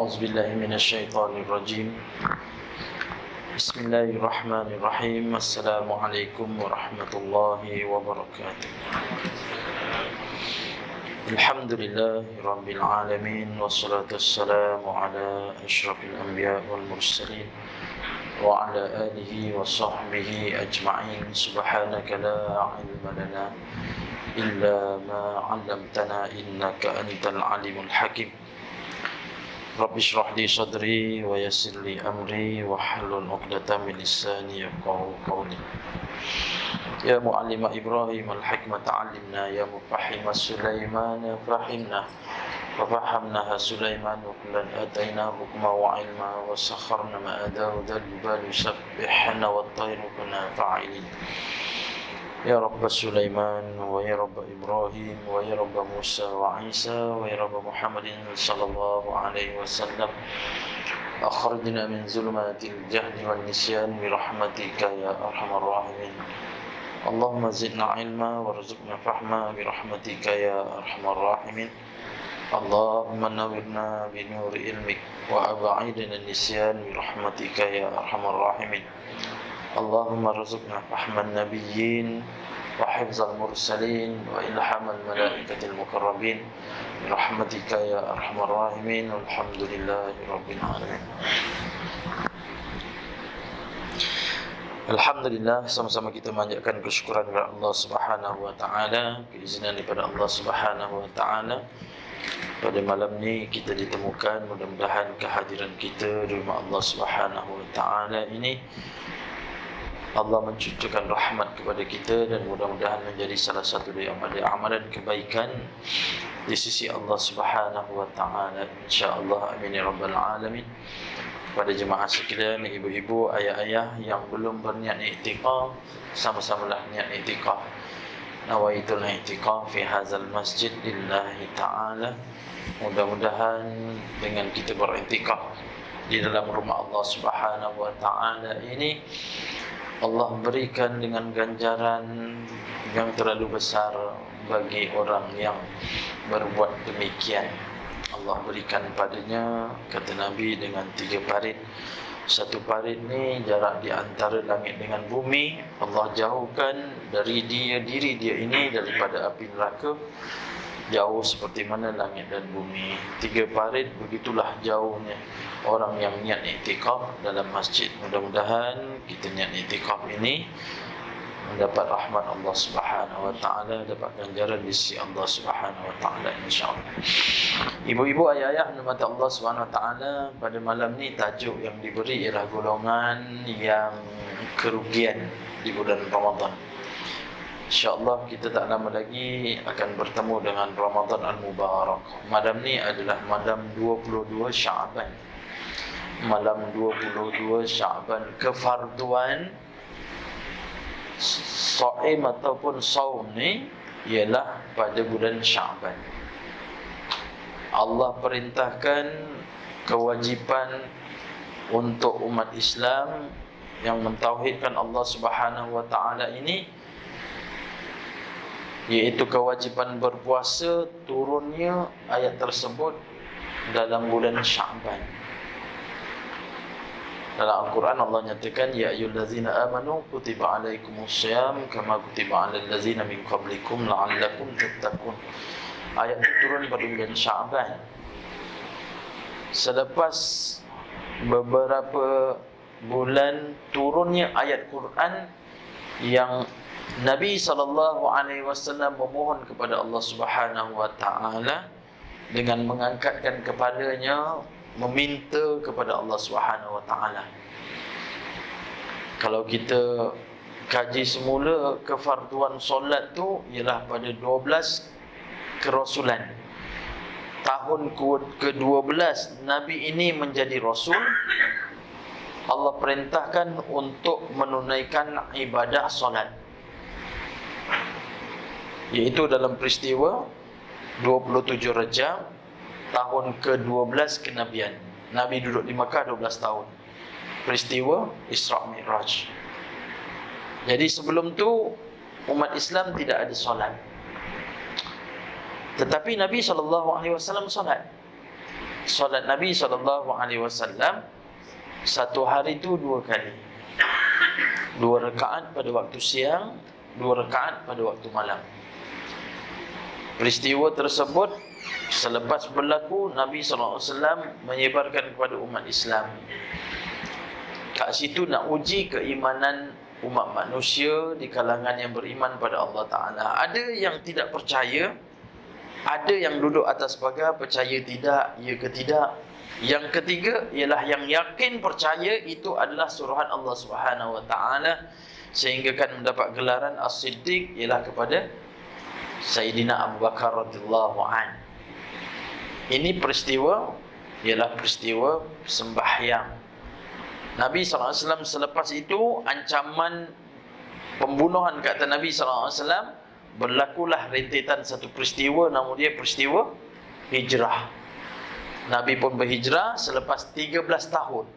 أعوذ بالله من الشيطان الرجيم. بسم الله الرحمن الرحيم. السلام عليكم ورحمة الله وبركاته. الحمد لله رب العالمين، والصلاة والسلام على أشرف الأنبياء والمرسلين وعلى آله وصحبه أجمعين. سبحانك لا علم لنا إلا ما علمتنا إنك أنت العليم الحكيم. رب اشرح لي صدري ويسر لي أمري واحلل عقدة من لساني يفقهوا قولي. يا معلم إبراهيم الحكمة علمنا، يا مفهم سليمان فهمنا، ففهمناها سليمان وكلا آتينا حكما وعلما وسخرنا مع داود الجبال يسبحن والطير كنا فاعلين. يا رب سليمان ويا رب إبراهيم ويا رب موسى وعيسى ويا رب محمد صلى الله عليه وسلم، أخرجنا من ظلمات الجهل والنسيان برحمتك يا أرحم الراحمين. اللهم زدنا علما وارزقنا فهما برحمتك يا أرحم الراحمين. اللهم نورنا بنور علمك وأبعدنا النسيان برحمتك يا أرحم الراحمين. اللهم ارزقنا فهم النبيين وحفظ المرسلين وإلهام الملائكة المقربين برحمتك يا أرحم الراحمين. والحمد لله رب العالمين. Alhamdulillah, sama-sama kita manjatkan kesyukuran kepada Allah Subhanahu wa taala, keizinan daripada Allah Subhanahu wa taala. Pada malam ni kita ditemukan, mudah-mudahan kehadiran kita di rumah Allah Subhanahu wa taala ini Allah mencurahkan rahmat kepada kita dan mudah-mudahan menjadi salah satu dari amalan kebaikan di sisi Allah Subhanahu wa taala, insyaallah. Amin ya rabbal alamin. Pada jemaah sekalian, ibu-ibu, ayah-ayah yang belum berniat i'tikaf, sama-samalah niat i'tikaf. Nawaitul i'tikaf fi hadzal masjid lillahi ta'ala. Mudah-mudahan dengan kita beriktikaf di dalam rumah Allah Subhanahu wa taala ini, Allah berikan dengan ganjaran yang terlalu besar bagi orang yang berbuat demikian. Allah berikan padanya, kata Nabi, dengan 3 parit. Satu parit ni jarak di antara langit dengan bumi. Allah jauhkan dari diri dia ini daripada api neraka, jauh seperti mana langit dan bumi. 3 parit, begitulah jauhnya orang yang niat i'tikaf dalam masjid. Mudah-mudahan kita niat i'tikaf ini mendapat rahmat Allah Subhanahu wa taala, dapat ganjaran di sisi Allah Subhanahu wa taala, insyaallah. Ibu-ibu, ayah-ayah rahmat Allah Subhanahu wa taala, pada malam ni tajuk yang diberi ialah golongan yang kerugian di bulan Ramadan. InsyaAllah kita tak lama lagi akan bertemu dengan Ramadan Al-Mubarak. Malam ni adalah malam 22 Sya'ban. Malam 22 Sya'ban, kefarduan Shaim ataupun saum ni ialah pada bulan Sya'ban. Allah perintahkan kewajipan untuk umat Islam yang mentauhidkan Allah Subhanahu wa taala ini, iaitu kewajipan berpuasa. Turunnya ayat tersebut dalam bulan Sya'ban. Dalam Al-Quran Allah nyatakan, ya ayyuhallazina amanu kutiba alaikumussyiyam kama kutiba alal ladzina min qablikum la'allakum tattaqun. Ayat itu turun pada bulan Sya'ban. Selepas beberapa bulan turunnya ayat Quran yang Nabi SAW memohon kepada Allah Subhanahu wa taala dengan mengangkatkan kepalanya, meminta kepada Allah Subhanahu wa taala. Kalau kita kaji semula, kefarduan solat tu ialah pada 12 kerasulan. Tahun ke-12 Nabi ini menjadi rasul, Allah perintahkan untuk menunaikan ibadah solat, iaitu dalam peristiwa 27 Rejab tahun ke-12 kenabian. Nabi duduk di Makkah 12 tahun. Peristiwa Isra' Mi'raj. Jadi sebelum tu umat Islam tidak ada solat. Tetapi Nabi SAW solat. solat Nabi SAW satu hari itu 2 kali. 2 rakaat pada waktu siang, 2 rakaat pada waktu malam. Peristiwa tersebut selepas berlaku, Nabi SAW menyebarkan kepada umat Islam. Kat situ nak uji keimanan umat manusia di kalangan yang beriman pada Allah Ta'ala. Ada yang tidak percaya, ada yang duduk atas pagar, percaya tidak, ya ke tidak. Yang ketiga ialah yang yakin percaya itu adalah suruhan Allah Subhanahu Wa Ta'ala, sehingga kan mendapat gelaran As-Siddiq ialah kepada Sayyidina Abu Bakar radhiyallahu an. Ini peristiwa ialah peristiwa sembahyang. Nabi SAW selepas itu ancaman pembunuhan kata Nabi SAW, berlakulah rentetan satu peristiwa, nama dia peristiwa hijrah. Nabi pun berhijrah selepas 13 tahun.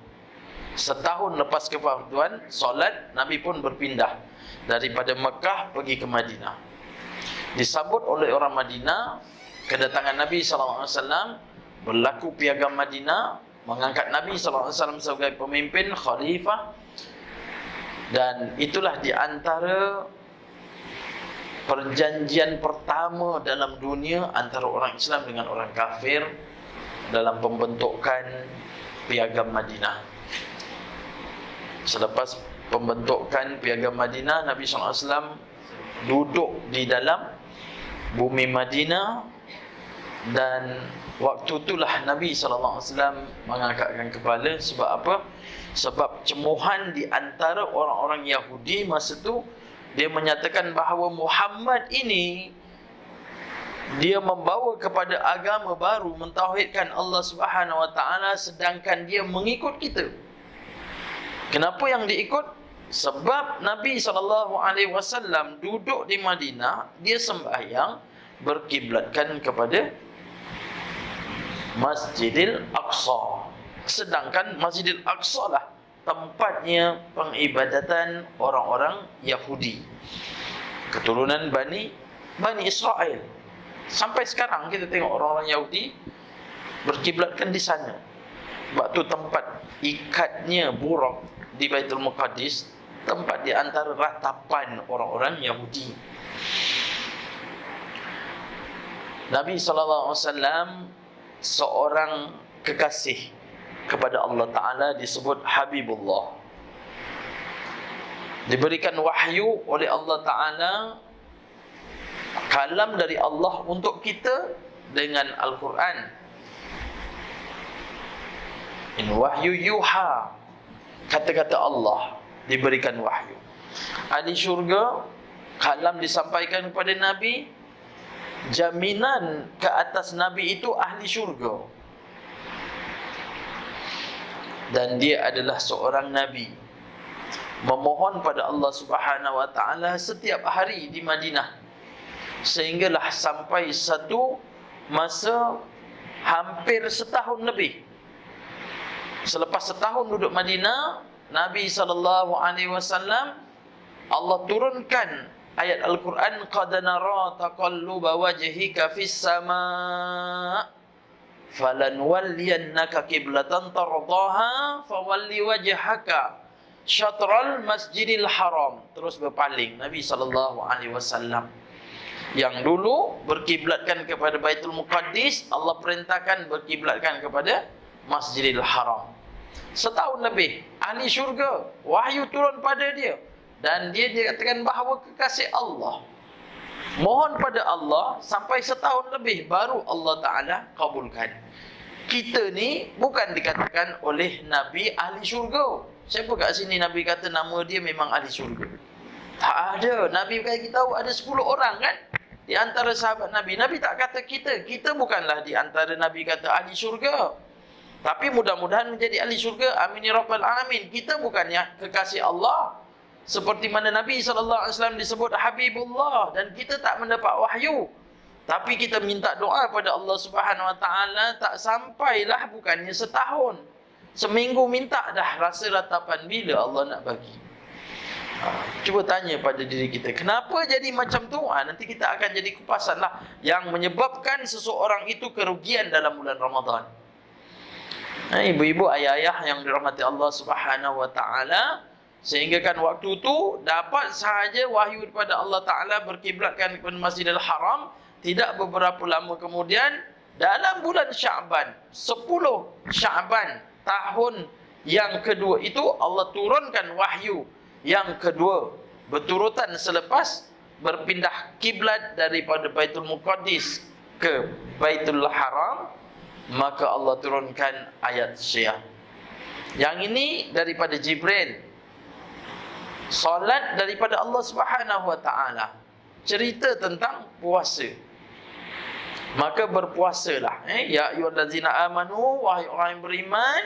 Setahun lepas kefarduan solat, Nabi pun berpindah daripada Mekah pergi ke Madinah. Disambut oleh orang Madinah, kedatangan Nabi SAW, berlaku piagam Madinah, mengangkat Nabi SAW sebagai pemimpin khalifah. Dan itulah di antara perjanjian pertama dalam dunia antara orang Islam dengan orang kafir dalam pembentukan piagam Madinah. Selepas pembentukan piagam Madinah, Nabi SAW duduk di dalam bumi Madinah, dan waktu itulah Nabi SAW mengangkatkan kepala. Sebab apa? Sebab cemuhan di antara orang-orang Yahudi masa itu, dia menyatakan bahawa Muhammad ini dia membawa kepada agama baru, mentauhidkan Allah Subhanahu Wa Ta'ala, sedangkan dia mengikut kita. Kenapa yang diikut? Sebab Nabi SAW duduk di Madinah, dia sembahyang berkiblatkan kepada Masjidil Aqsa. Sedangkan Masjidil Aqsa lah tempatnya pengibadatan orang-orang Yahudi, keturunan Bani Israel. Sampai sekarang kita tengok orang-orang Yahudi berkiblatkan di sana. Sebab tu tempat ikatnya buruk di Baitul Muqaddis, tempat di antara ratapan orang-orang Yahudi. Nabi SAW seorang kekasih kepada Allah Ta'ala, disebut Habibullah. Diberikan wahyu oleh Allah Ta'ala, kalam dari Allah untuk kita dengan Al-Quran. In wahyu yuha, kata-kata Allah diberikan wahyu. Ahli syurga, kalam disampaikan kepada Nabi, jaminan ke atas Nabi itu ahli syurga. Dan dia adalah seorang Nabi, memohon pada Allah Subhanahu Wa Ta'ala setiap hari di Madinah, sehinggalah sampai satu masa hampir setahun lebih. Selepas setahun duduk Madinah, Nabi SAW, Allah turunkan ayat Al-Quran, qad nara taqalluba wajhika fis sama' falanwalliyannaka qiblatan tardaha fawalli wajhaka syatral masjidil haram. Terus berpaling Nabi SAW. Yang dulu berkiblatkan kepada Baitul Muqaddis, Allah perintahkan berkiblatkan kepada Masjidil Haram. Setahun lebih, ahli syurga, wahyu turun pada dia, dan dia dikatakan bahawa kekasih Allah, mohon pada Allah sampai setahun lebih, baru Allah Ta'ala kabulkan. Kita ni bukan dikatakan oleh Nabi ahli syurga. Siapa kat sini Nabi kata nama dia memang ahli syurga? Tak ada. Nabi bagi tahu ada 10 orang kan di antara sahabat Nabi. Nabi tak kata kita bukanlah di antara Nabi kata ahli syurga, tapi mudah-mudahan menjadi ahli syurga. Amin ya rabbal alamin. Kita bukannya kekasih Allah, seperti mana Nabi SAW disebut Habibullah, dan kita tak mendapat wahyu, tapi kita minta doa pada Allah Subhanahu Wa Ta'ala, tak sampailah bukannya setahun, seminggu minta dah rasa ratapan bila Allah nak bagi. Cuba tanya pada diri kita, kenapa jadi macam tu? Nanti kita akan jadi kupasan lah yang menyebabkan seseorang itu kerugian dalam bulan Ramadan. Ibu-ibu, ayah-ayah yang dirahmati Allah Subhanahu wa taala, sehingga kan waktu tu dapat sahaja wahyu daripada Allah Taala berkiblatkan kepada Masjidil Haram. Tidak beberapa lama kemudian, dalam bulan Sya'ban, 10 Sya'ban tahun yang kedua itu, Allah turunkan wahyu yang kedua berturutan selepas berpindah kiblat daripada Baitul Muqaddis ke Baitul Haram. Maka Allah turunkan ayat Syiah. Yang ini daripada Jibril. Solat daripada Allah Subhanahu wa taala. Cerita tentang puasa. Maka berpuasalah. Ya ayyuhallazina amanu, wahai orang yang beriman,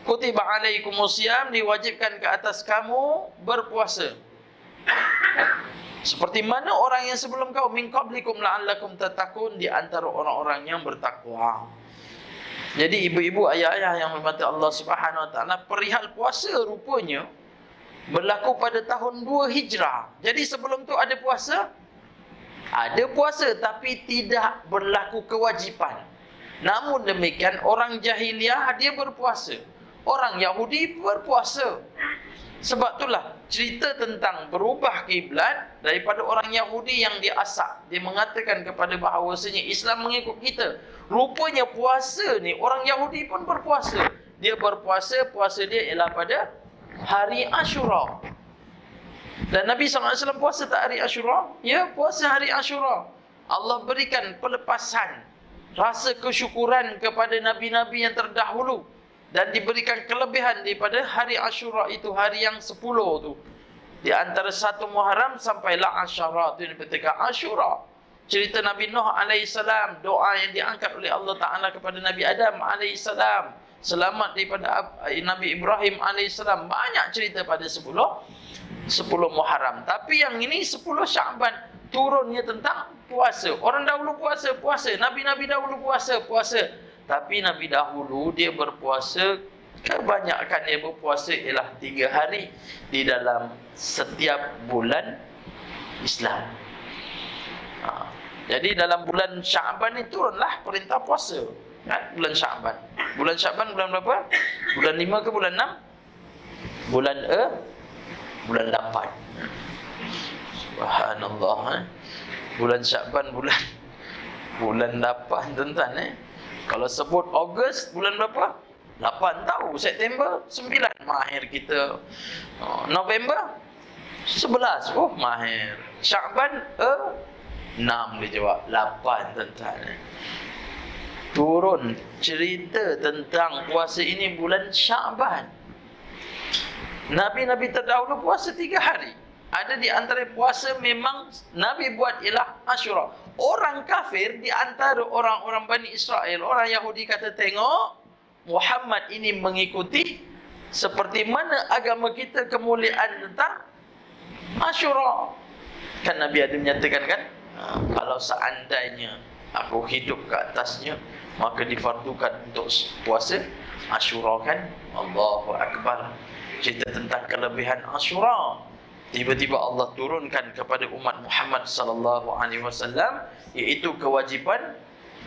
kutiba alaikumusiyam, diwajibkan ke atas kamu berpuasa. Seperti mana orang yang sebelum kau, min qablikum la'allakum tattaqun, di antara orang-orang yang bertakwa. Jadi ibu-ibu, ayah-ayah yang dirahmati Allah Subhanahu wa taala, perihal puasa rupanya berlaku pada tahun 2 Hijrah. Jadi sebelum tu ada puasa? Ada puasa, tapi tidak berlaku kewajipan. Namun demikian, orang jahiliah dia berpuasa. Orang Yahudi berpuasa. Sebab itulah cerita tentang berubah kiblat daripada orang Yahudi yang diasak. Dia mengatakan kepada bahawasanya Islam mengikut kita. Rupanya puasa ni, orang Yahudi pun berpuasa. Dia berpuasa, puasa dia ialah pada hari Ashura. Dan Nabi SAW puasa tak hari Ashura? Ya, puasa hari Ashura. Allah berikan pelepasan, rasa kesyukuran kepada Nabi-Nabi yang terdahulu. Dan diberikan kelebihan daripada hari Ashura itu, hari yang 10 tu. Di antara 1 Muharram sampailah Ashura, itu yang dikatakan Ashura. Cerita Nabi Nuh alaihissalam, doa yang diangkat oleh Allah Ta'ala kepada Nabi Adam alaihissalam, selamat daripada Nabi Ibrahim alaihissalam. Banyak cerita pada 10 Muharram. Tapi yang ini 10 Sya'ban, turunnya tentang puasa. Orang dahulu puasa. Nabi-Nabi dahulu puasa. Tapi Nabi dahulu dia berpuasa, kebanyakan dia berpuasa ialah 3 hari di dalam setiap bulan Islam. Jadi dalam bulan Sya'ban ni turunlah perintah puasa. Kan? Bulan Sya'ban. Bulan Sya'ban bulan berapa? Bulan 5 ke bulan 6? Bulan 8. Subhanallah. Bulan Sya'ban bulan 8 tuan-tuan. Kalau sebut Ogos, bulan berapa? 8 tahu. September 9 mahir kita. November 11. Oh, mahir. Sya'ban 6 dia jawab. 8 tuan-tuan. Turun cerita tentang puasa ini bulan Sya'ban. Nabi-Nabi terdahulu puasa 3 hari. Ada di antara puasa memang Nabi buat ialah Ashura. Orang kafir di antara orang-orang Bani Israel, orang Yahudi kata, tengok Muhammad ini mengikuti seperti mana agama kita kemuliaan tentang Ashura. Kan Nabi ada menyatakan kan, kalau seandainya aku hidup ke atasnya, maka difardukan untuk puasa Ashura kan. Allahu Akbar. Cerita tentang kelebihan Ashura. Tiba-tiba Allah turunkan kepada umat Muhammad sallallahu alaihi wasallam, iaitu kewajipan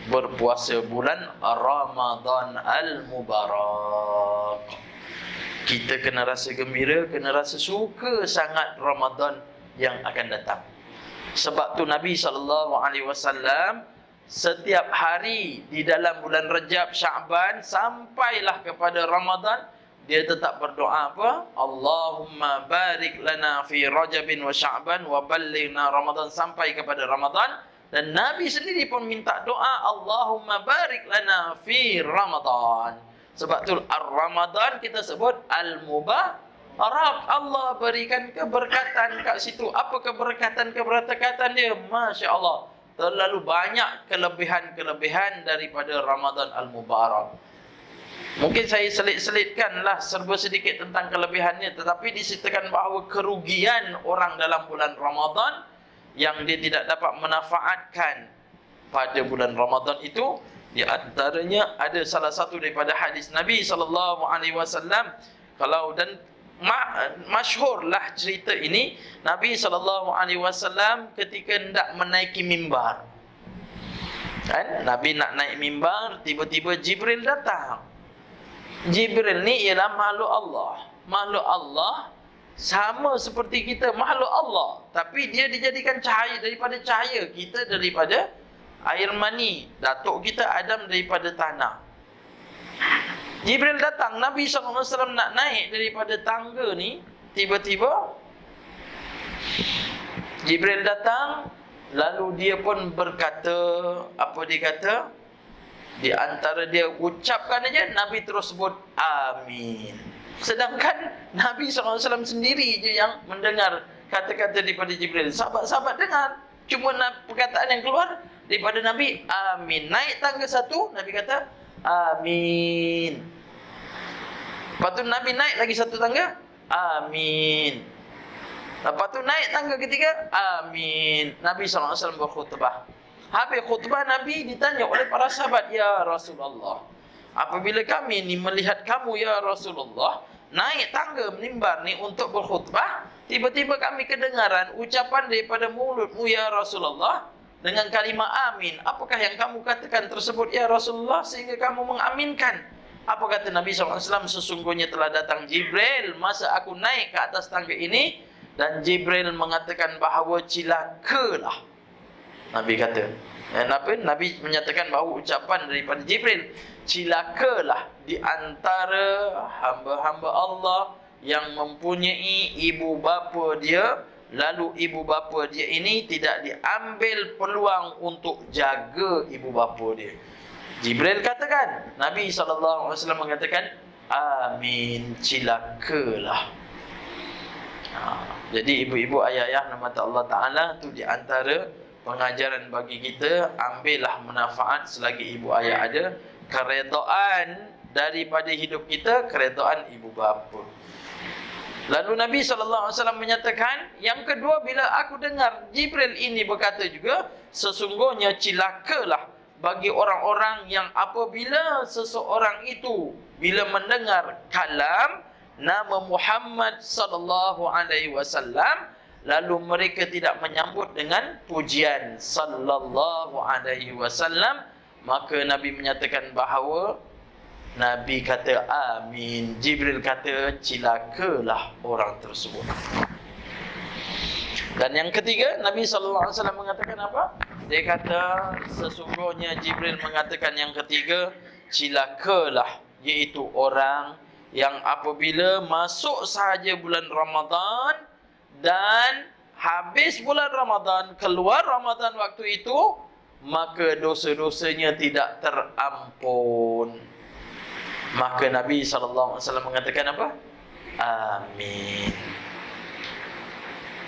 berpuasa bulan Ramadan al-Mubarak. Kita kena rasa gembira, kena rasa suka sangat Ramadan yang akan datang. Sebab tu Nabi sallallahu alaihi wasallam setiap hari di dalam bulan Rajab, Sya'ban sampailah kepada Ramadan, dia tetap berdoa apa? Allahumma barik lana fi Rajabin wa Sya'ban wa ballighna Ramadan, sampai kepada Ramadan. Dan Nabi sendiri pun minta doa, Allahumma barik lana fi Ramadan. Sebab tu Ar-Ramadan kita sebut Al-Mubarak. Allah berikan keberkatan kat situ. Apa keberkatan dia? Masya Allah, terlalu banyak kelebihan-kelebihan daripada Ramadan Al-Mubarak. Mungkin saya selit-selitkanlah serba sedikit tentang kelebihannya, tetapi diceritakan bahawa kerugian orang dalam bulan Ramadan yang dia tidak dapat memanfaatkan pada bulan Ramadan itu, di antaranya ada salah satu daripada hadis Nabi sallallahu alaihi wasallam. Kalau dan masyhurlah cerita ini, Nabi sallallahu alaihi wasallam ketika hendak menaiki mimbar. Kan? Nabi nak naik mimbar, tiba-tiba Jibril datang. Jibril ni ialah makhluk Allah. Makhluk Allah sama seperti kita, makhluk Allah, tapi dia dijadikan cahaya, daripada cahaya. Kita daripada air mani, datuk kita Adam daripada tanah. Jibril datang, Nabi SAW nak naik daripada tangga ni, tiba-tiba Jibril datang, lalu dia pun berkata, apa dia kata? Di antara dia ucapkan aja, Nabi terus sebut amin. Sedangkan Nabi SAW sendiri je yang mendengar kata-kata daripada Jibril. Sahabat-sahabat dengar, cuma perkataan yang keluar daripada Nabi, amin. Naik tangga satu, Nabi kata amin. Lepas tu Nabi naik lagi satu tangga, amin. Lepas tu naik tangga ketiga, amin. Nabi SAW berkhutbah. Habis khutbah, Nabi ditanya oleh para sahabat, ya Rasulullah, apabila kami ni melihat kamu ya Rasulullah naik tangga mimbar ni untuk berkhutbah, tiba-tiba kami kedengaran ucapan daripada mulutmu ya Rasulullah dengan kalimah amin. Apakah yang kamu katakan tersebut ya Rasulullah sehingga kamu mengaminkan? Apa kata Nabi SAW? Sesungguhnya telah datang Jibril masa aku naik ke atas tangga ini, dan Jibril mengatakan bahawa cilakalah. Nabi kata, Nabi menyatakan bahawa ucapan daripada Jibril, cilakalah di antara hamba-hamba Allah yang mempunyai ibu bapa dia, lalu ibu bapa dia ini tidak diambil peluang untuk jaga ibu bapa dia. Jibril katakan, Nabi SAW mengatakan, amin, cilakalah. Jadi ibu-ibu, ayah-ayah nama Allah Ta'ala, itu di antara pengajaran bagi kita. Ambillah manfaat selagi ibu ayah ada. Keredaan daripada hidup kita, keredaan ibu bapa. Lalu Nabi SAW menyatakan, yang kedua, bila aku dengar Jibril ini berkata juga, sesungguhnya cilakalah bagi orang-orang yang apabila seseorang itu bila mendengar kalam nama Muhammad SAW, lalu mereka tidak menyambut dengan pujian sallallahu alaihi wasallam, maka Nabi menyatakan bahawa Nabi kata amin. Jibril kata cilakalah orang tersebut. Dan yang ketiga, Nabi SAW mengatakan apa? Dia kata sesungguhnya Jibril mengatakan yang ketiga, cilakalah, iaitu orang yang apabila masuk sahaja bulan Ramadan dan habis bulan Ramadan, keluar Ramadan waktu itu, maka dosa-dosanya tidak terampun. Maka Nabi SAW mengatakan apa? Amin.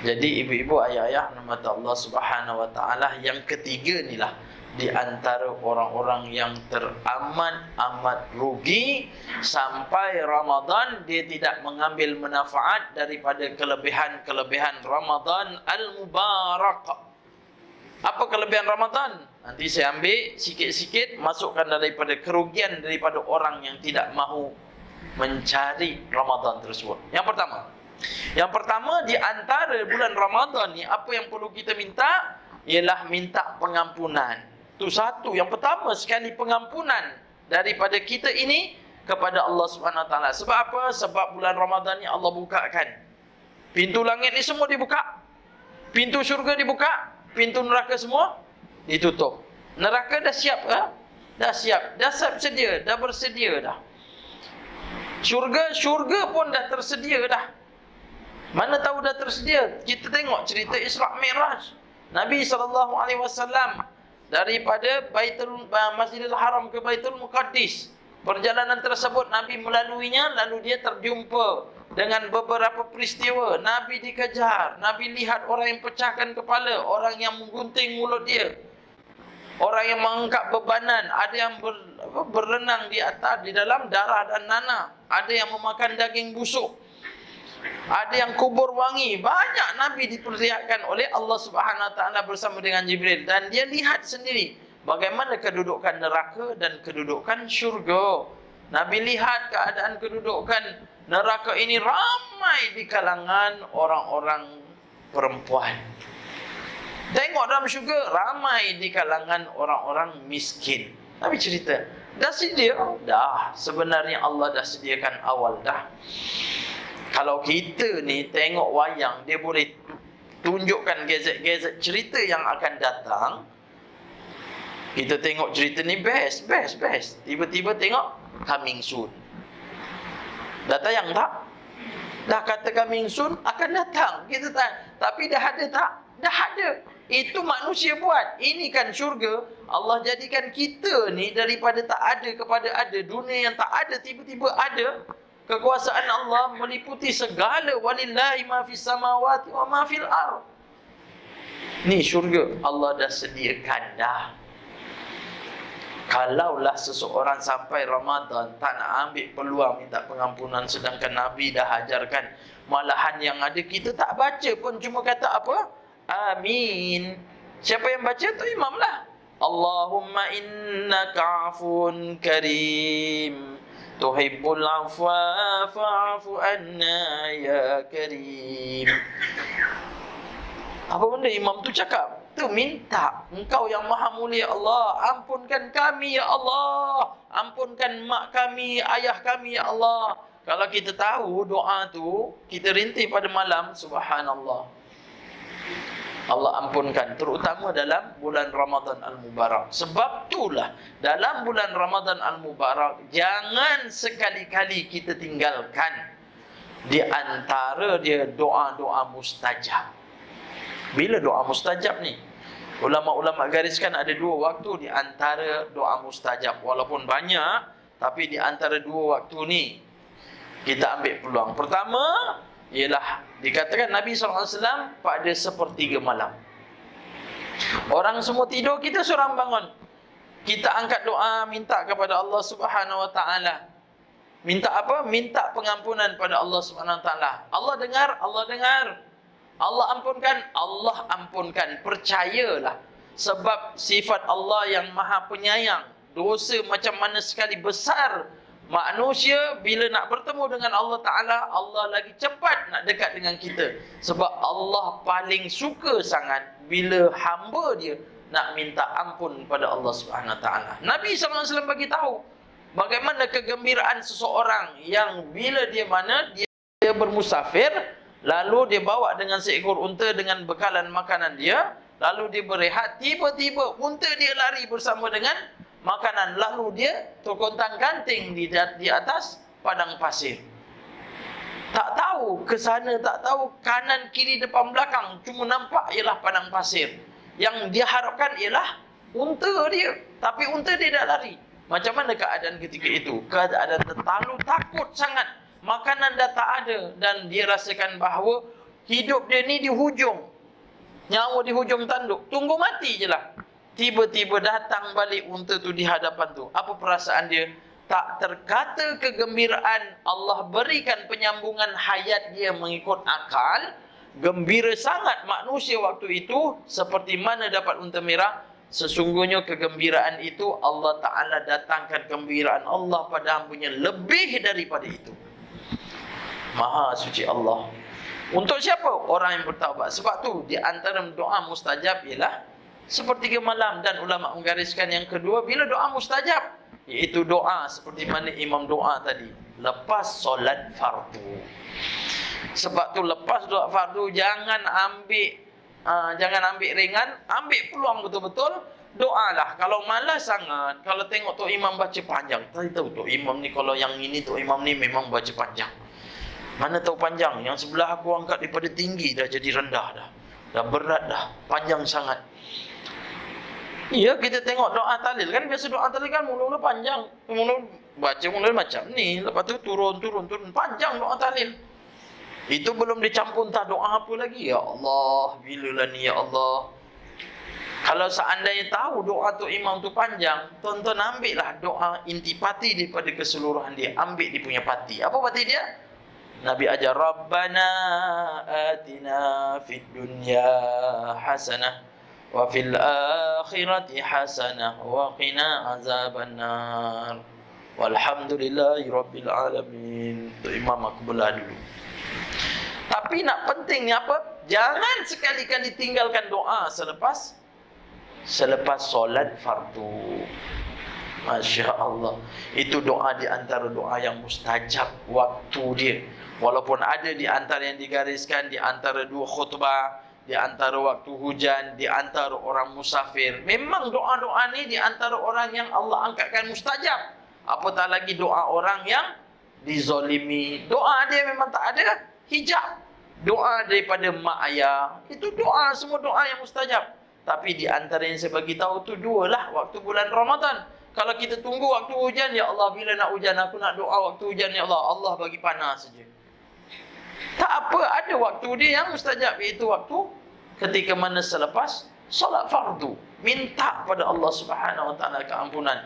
Jadi ibu-ibu, ayah-ayah nama Allah Subhanahu Wa Taala, yang ketiga inilah di antara orang-orang yang teramat rugi sampai Ramadan dia tidak mengambil manfaat daripada kelebihan-kelebihan Ramadan al-Mubarak. Apa kelebihan Ramadan? Nanti saya ambil sikit-sikit, masukkan daripada kerugian daripada orang yang tidak mahu mencari Ramadan tersebut. Yang pertama di antara bulan Ramadan ni, apa yang perlu kita minta ialah minta pengampunan. Itu satu, yang pertama sekali, pengampunan daripada kita ini kepada Allah Subhanahu Wa Taala. Sebab apa? Sebab bulan Ramadan ni Allah bukakan pintu langit ni, semua dibuka. Pintu syurga dibuka, pintu neraka semua ditutup. Neraka dah siap ke? Dah siap, dah sedia, dah bersedia dah. Syurga pun dah tersedia dah. Mana tahu dah tersedia? Kita tengok cerita Isra' Mi'raj. Nabi SAW daripada Masjidil Haram ke Baitul Muqaddis. Perjalanan tersebut Nabi melaluinya, lalu dia terjumpa dengan beberapa peristiwa. Nabi dikejar, Nabi lihat orang yang pecahkan kepala, orang yang menggunting mulut dia, orang yang mengangkat bebanan, ada yang berenang di atas di dalam darah dan nanah, ada yang memakan daging busuk, ada yang kubur wangi. Banyak Nabi diperlihatkan oleh Allah Subhanahu Wa Taala bersama dengan Jibril, dan dia lihat sendiri bagaimana kedudukan neraka dan kedudukan syurga. Nabi lihat keadaan kedudukan neraka ini ramai di kalangan orang-orang perempuan. Tengok dalam syurga ramai di kalangan orang-orang miskin. Nabi cerita, Dah sedia? Dah. Sebenarnya Allah dah sediakan awal dah. Kalau kita ni tengok wayang, dia boleh tunjukkan gazet-gazet cerita yang akan datang. Kita tengok cerita ni best. Tiba-tiba tengok coming soon. Dah tayang tak? Dah kata coming soon, akan datang. Kita tak. Tapi dah ada tak? Dah ada. Itu manusia buat. Ini kan syurga. Allah jadikan kita ni daripada tak ada kepada ada. Dunia yang tak ada tiba-tiba ada. Kekuasaan Allah meliputi segala. Walillahi ma fis samawati wa ma fil ardh. Ni syurga Allah dah sediakan dah. Kalaulah seseorang sampai Ramadan tak nak ambil peluang minta pengampunan, sedangkan Nabi dah ajarkan, malahan yang ada kita tak baca pun, cuma kata apa? Amin. Siapa yang baca tu imam lah. Allahumma innaka afun karim tuhibbul afwa fa'fu anna ya karim. Apa benda imam tu cakap? Tu minta, engkau yang maha mulia Allah, ampunkan kami ya Allah, ampunkan mak kami, ayah kami ya Allah. Kalau kita tahu doa tu, kita rintih pada malam, subhanallah, Allah ampunkan, terutama dalam bulan Ramadan Al-Mubarak. Sebab itulah dalam bulan Ramadan Al-Mubarak jangan sekali-kali kita tinggalkan di antara dia doa-doa mustajab. Bila doa mustajab ni? Ulama-ulama gariskan ada dua waktu di antara doa mustajab. Walaupun banyak, tapi di antara dua waktu ni kita ambil peluang. Pertama ialah dikatakan Nabi SAW pada sepertiga malam. Orang semua tidur, kita seorang bangun. Kita angkat doa, minta kepada Allah Subhanahu Wa Taala. Minta apa? Minta pengampunan pada Allah Subhanahu Wa Taala. Allah dengar, Allah dengar. Allah ampunkan. Percayalah. Sebab sifat Allah yang maha penyayang. Dosa macam mana sekali besar manusia, bila nak bertemu dengan Allah Ta'ala, Allah lagi cepat nak dekat dengan kita. Sebab Allah paling suka sangat bila hamba dia nak minta ampun pada Allah Subhanahu Ta'ala. Nabi SAW bagi tahu bagaimana kegembiraan seseorang yang bila dia bermusafir, lalu dia bawa dengan seekor unta dengan bekalan makanan dia, lalu dia berehat, tiba-tiba unta dia lari bersama dengan makanan, lalu dia terkontang-ganting di atas padang pasir. Tak tahu ke sana, tak tahu kanan, kiri, depan, belakang, cuma nampak ialah padang pasir. Yang dia harapkan ialah unta dia, tapi unta dia dah lari. Macam mana keadaan ketika itu? Keadaan terlalu takut sangat. Makanan dah tak ada dan dia rasakan bahawa hidup dia ni di hujung. Nyawa di hujung tanduk. Tunggu mati je lah. Tiba-tiba datang balik unta tu di hadapan tu. Apa perasaan dia? Tak terkata kegembiraan. Allah berikan penyambungan hayat dia mengikut akal. Gembira sangat manusia waktu itu. Seperti mana dapat unta merah. Sesungguhnya kegembiraan itu Allah Ta'ala datangkan kegembiraan Allah pada hambanya lebih daripada itu. Maha suci Allah. Untuk siapa? Orang yang bertaubat. Sebab tu di antara doa mustajab ialah sepertiga malam. Dan ulama menggariskan yang kedua, bila doa mustajab, iaitu doa seperti mana imam doa tadi, lepas solat fardu. Sebab tu lepas doa fardu jangan ambil ringan, ambil peluang betul-betul. Doalah. Kalau malas sangat, kalau tengok Tok Imam baca panjang, tahu Tok Imam ni, kalau yang ini Tok Imam ni memang baca panjang. Mana tahu panjang, yang sebelah aku angkat daripada tinggi dah jadi rendah dah. Dah berat dah, panjang sangat. Ya, kita tengok doa tahlil kan, biasa doa tahlil kan mula-mula panjang. Mula baca mula macam ni, lepas tu turun panjang doa tahlil. Itu belum dicampur entah doa apa lagi. Ya Allah, bilalah ni ya Allah. Kalau seandainya tahu doa tu imam tu panjang, tuan-tuan ambillah doa intipati daripada keseluruhan dia. Ambil dia punya pati. Apa pati dia? Nabi ajar, Rabbana atina fid dunya hasanah wa fil akhirati hasanah wa qina azabannar walhamdulillahi rabbil alamin. Tu imam aku belah dulu. Tapi nak pentingnya apa? Jangan sekali-kali tinggalkan doa selepas solat fardu. Masya Allah. Itu doa di antara doa yang mustajab waktu dia. Walaupun ada di antara yang digariskan, di antara dua khutbah, di antara waktu hujan, di antara orang musafir. Memang doa-doa ni di antara orang yang Allah angkatkan mustajab. Apatah lagi doa orang yang dizolimi. Doa dia memang tak ada hijab. Doa daripada mak ayah, itu doa, semua doa yang mustajab. Tapi di antara yang saya bagi tahu tu dua lah waktu bulan Ramadan. Kalau kita tunggu waktu hujan, ya Allah bila nak hujan, aku nak doa waktu hujan, ya Allah, Allah bagi panas saja. Tak apa, ada waktu dia yang mustajab, iaitu waktu ketika mana selepas solat fardu. Minta pada Allah Subhanahu Wa Taala keampunan.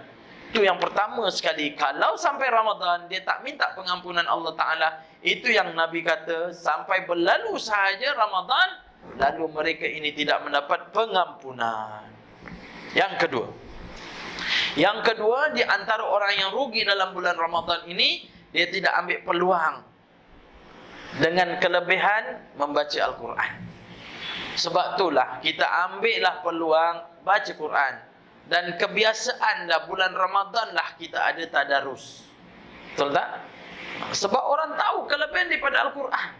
Itu yang pertama sekali. Kalau sampai Ramadan dia tak minta pengampunan Allah Ta'ala, itu yang Nabi kata, sampai berlalu sahaja Ramadan, lalu mereka ini tidak mendapat pengampunan. Yang kedua, di antara orang yang rugi dalam bulan Ramadan ini, dia tidak ambil peluang dengan kelebihan membaca Al-Quran. Sebab itulah kita ambillah peluang baca Quran. Dan kebiasaan dah bulan Ramadan lah kita ada tadarus. Betul tak? Sebab orang tahu kelebihan daripada Al-Quran.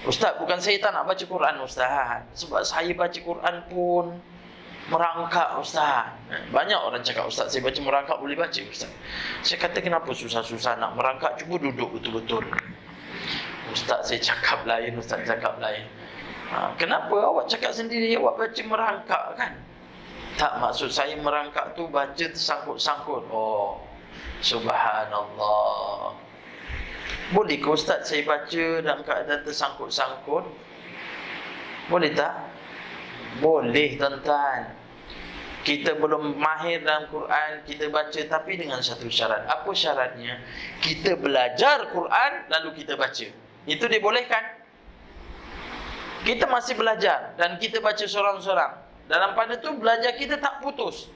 Ustaz, bukan saya tak nak baca Quran, Ustaz. Sebab saya baca Quran pun merangkak, Ustaz. Banyak orang cakap, Ustaz, saya baca merangkak boleh baca, Ustaz. Saya kata, kenapa susah-susah nak merangkak? Cuba duduk betul-betul. Ustaz, saya cakap lain, Ustaz cakap lain. Kenapa awak cakap sendiri awak baca merangkak kan? Tak, maksud saya merangkak tu baca tersangkut-sangkut. Oh, subhanallah. Boleh ke Ustaz saya baca dalam keadaan tersangkut-sangkut? Boleh tak? Boleh, tuan-tuan. Kita belum mahir dalam Quran, kita baca, tapi dengan satu syarat. Apa syaratnya? Kita belajar Quran lalu kita baca. Itu dibolehkan. Kita masih belajar dan kita baca seorang-seorang. Dalam pada tu belajar kita tak putus,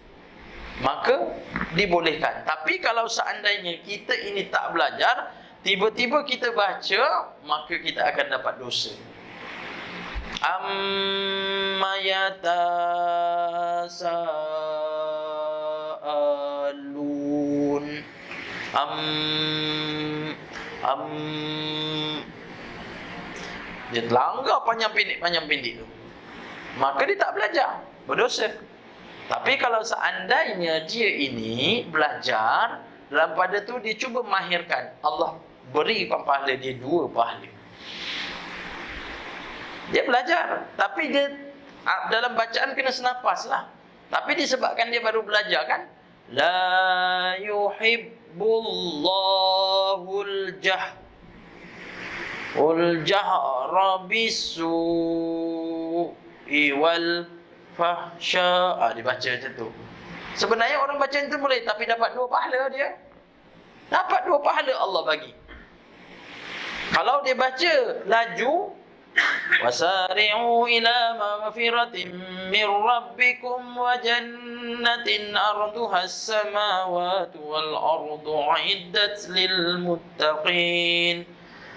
maka dibolehkan. Tapi kalau seandainya kita ini tak belajar, tiba-tiba kita baca, maka kita akan dapat dosa. Amma yatasaalun. Dia langgar panjang pendek tu, maka dia tak belajar, berdosa. Tapi kalau seandainya dia ini belajar, dalam pada tu dia cuba mahirkan, Allah beri pahala dia 2 pahala. Dia belajar, tapi dia dalam bacaan kena senapas lah. Tapi disebabkan dia baru belajar kan, la yuhibbullahul jahra bisu'i wal fahsya. Dibaca macam tu. Sebenarnya orang baca itu boleh, tapi dapat 2 pahala dia. Dapat 2 pahala Allah bagi. Kalau dia baca laju, wasari'u ila maghfiratin min rabbikum wa jannatin arduha as-samawati wal ardu 'iddat lil muttaqin.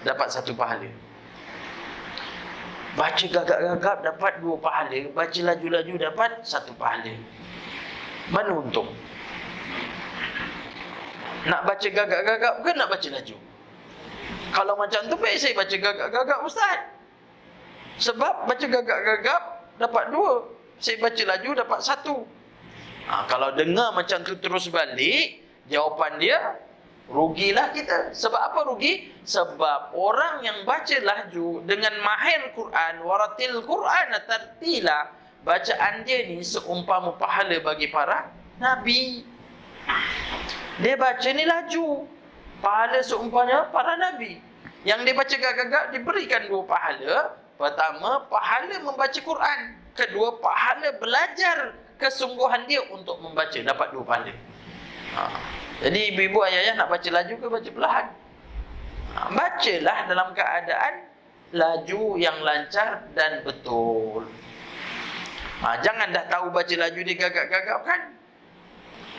Dapat 1 pahala. Baca gagap-gagap dapat 2 pahala, baca laju-laju dapat 1 pahala. Mana untung? Nak baca gagap-gagap ke nak baca laju? Kalau macam tu baik saya baca gagap-gagap, Ustaz. Sebab baca gagap-gagap dapat 2, saya baca laju dapat 1. Kalau dengar macam tu terus balik, jawapan dia, rugilah kita. Sebab apa rugi? Sebab orang yang baca laju dengan mahir Quran, waratil Quran tartila, bacaan dia ni seumpama pahala bagi para nabi. Dia baca ni laju, pahala seumpamanya para nabi. Yang dia baca gagap-gagap diberikan 2 pahala. Pertama, pahala membaca Quran. Kedua, pahala belajar kesungguhan dia untuk membaca, dapat 2 pahala. Jadi ibu-ibu ayah-ayah nak baca laju ke baca perlahan? Bacalah dalam keadaan laju yang lancar dan betul. Jangan dah tahu baca laju dia gagap-gagap kan?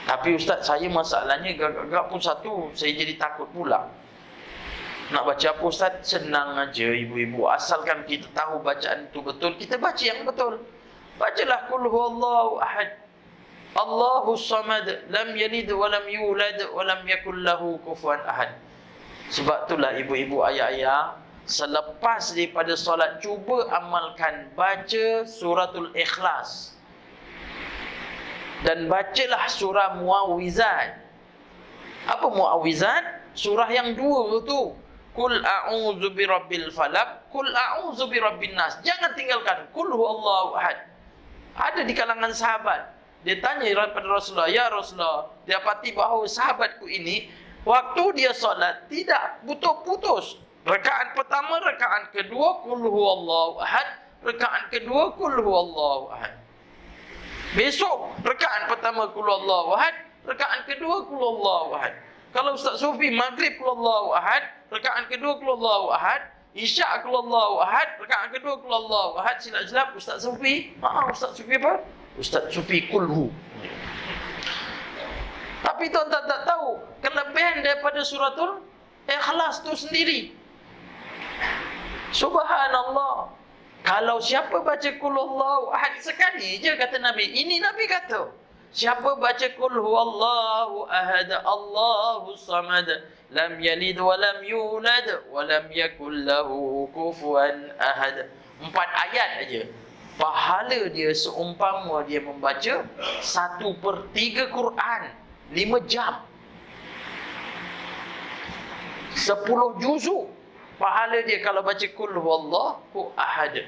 Tapi Ustaz, saya masalahnya gagap-gagap pun satu, saya jadi takut pula. Nak baca apa Ustaz? Senang aja ibu-ibu, asalkan kita tahu bacaan itu betul, kita baca yang betul. Bacalah Qul huwallahu ahad. Allahus samad, lam yalid wa lam yulad wa lam yakul lahu kufuwan ahad. Sebab itulah ibu-ibu, ayah-ayah, selepas daripada solat, cuba amalkan baca suratul Ikhlas. Dan bacalah surah Muawwizat. Apa Muawwizat? Surah yang dua tu. Qul a'udzu birabbil falaq, qul a'udzu birabbin nas. Jangan tinggalkan qul huwallahu ahad. Ada di kalangan sahabat, dia tanya kepada Rasulullah, "Ya Rasulullah, dapati bahawa sahabatku ini waktu dia solat tidak putus-putus. Rakaat pertama, rakaat kedua qul huwallahu ahad, rakaat kedua qul huwallahu ahad. Besok rakaat pertama qul huwallahu ahad, rakaat kedua qul huwallahu ahad. Kalau Ustaz Sufi maghrib qul huwallahu ahad, rakaat kedua qul huwallahu ahad, isyak qul huwallahu ahad, rakaat kedua qul huwallahu ahad." Silap-silap Ustaz Sufi. Ustaz Sufi apa? Ustaz Sufi kulhu. Tapi tuan-tuan tak tahu kelebihan daripada suratul Ikhlas tu sendiri. Subhanallah. Kalau siapa baca qul huwallahu ahad sekali je, kata Nabi. Ini Nabi kata, siapa baca qul huwallahu ahad, Allahus samad, lam yalid wa lam yulad wa lam yakul lahu kufuwan ahad. 4 ayat aja, pahala dia seumpama dia membaca 1/3 Quran 5 jam. 10 juzuk pahala dia kalau baca qul huwallahu ahad.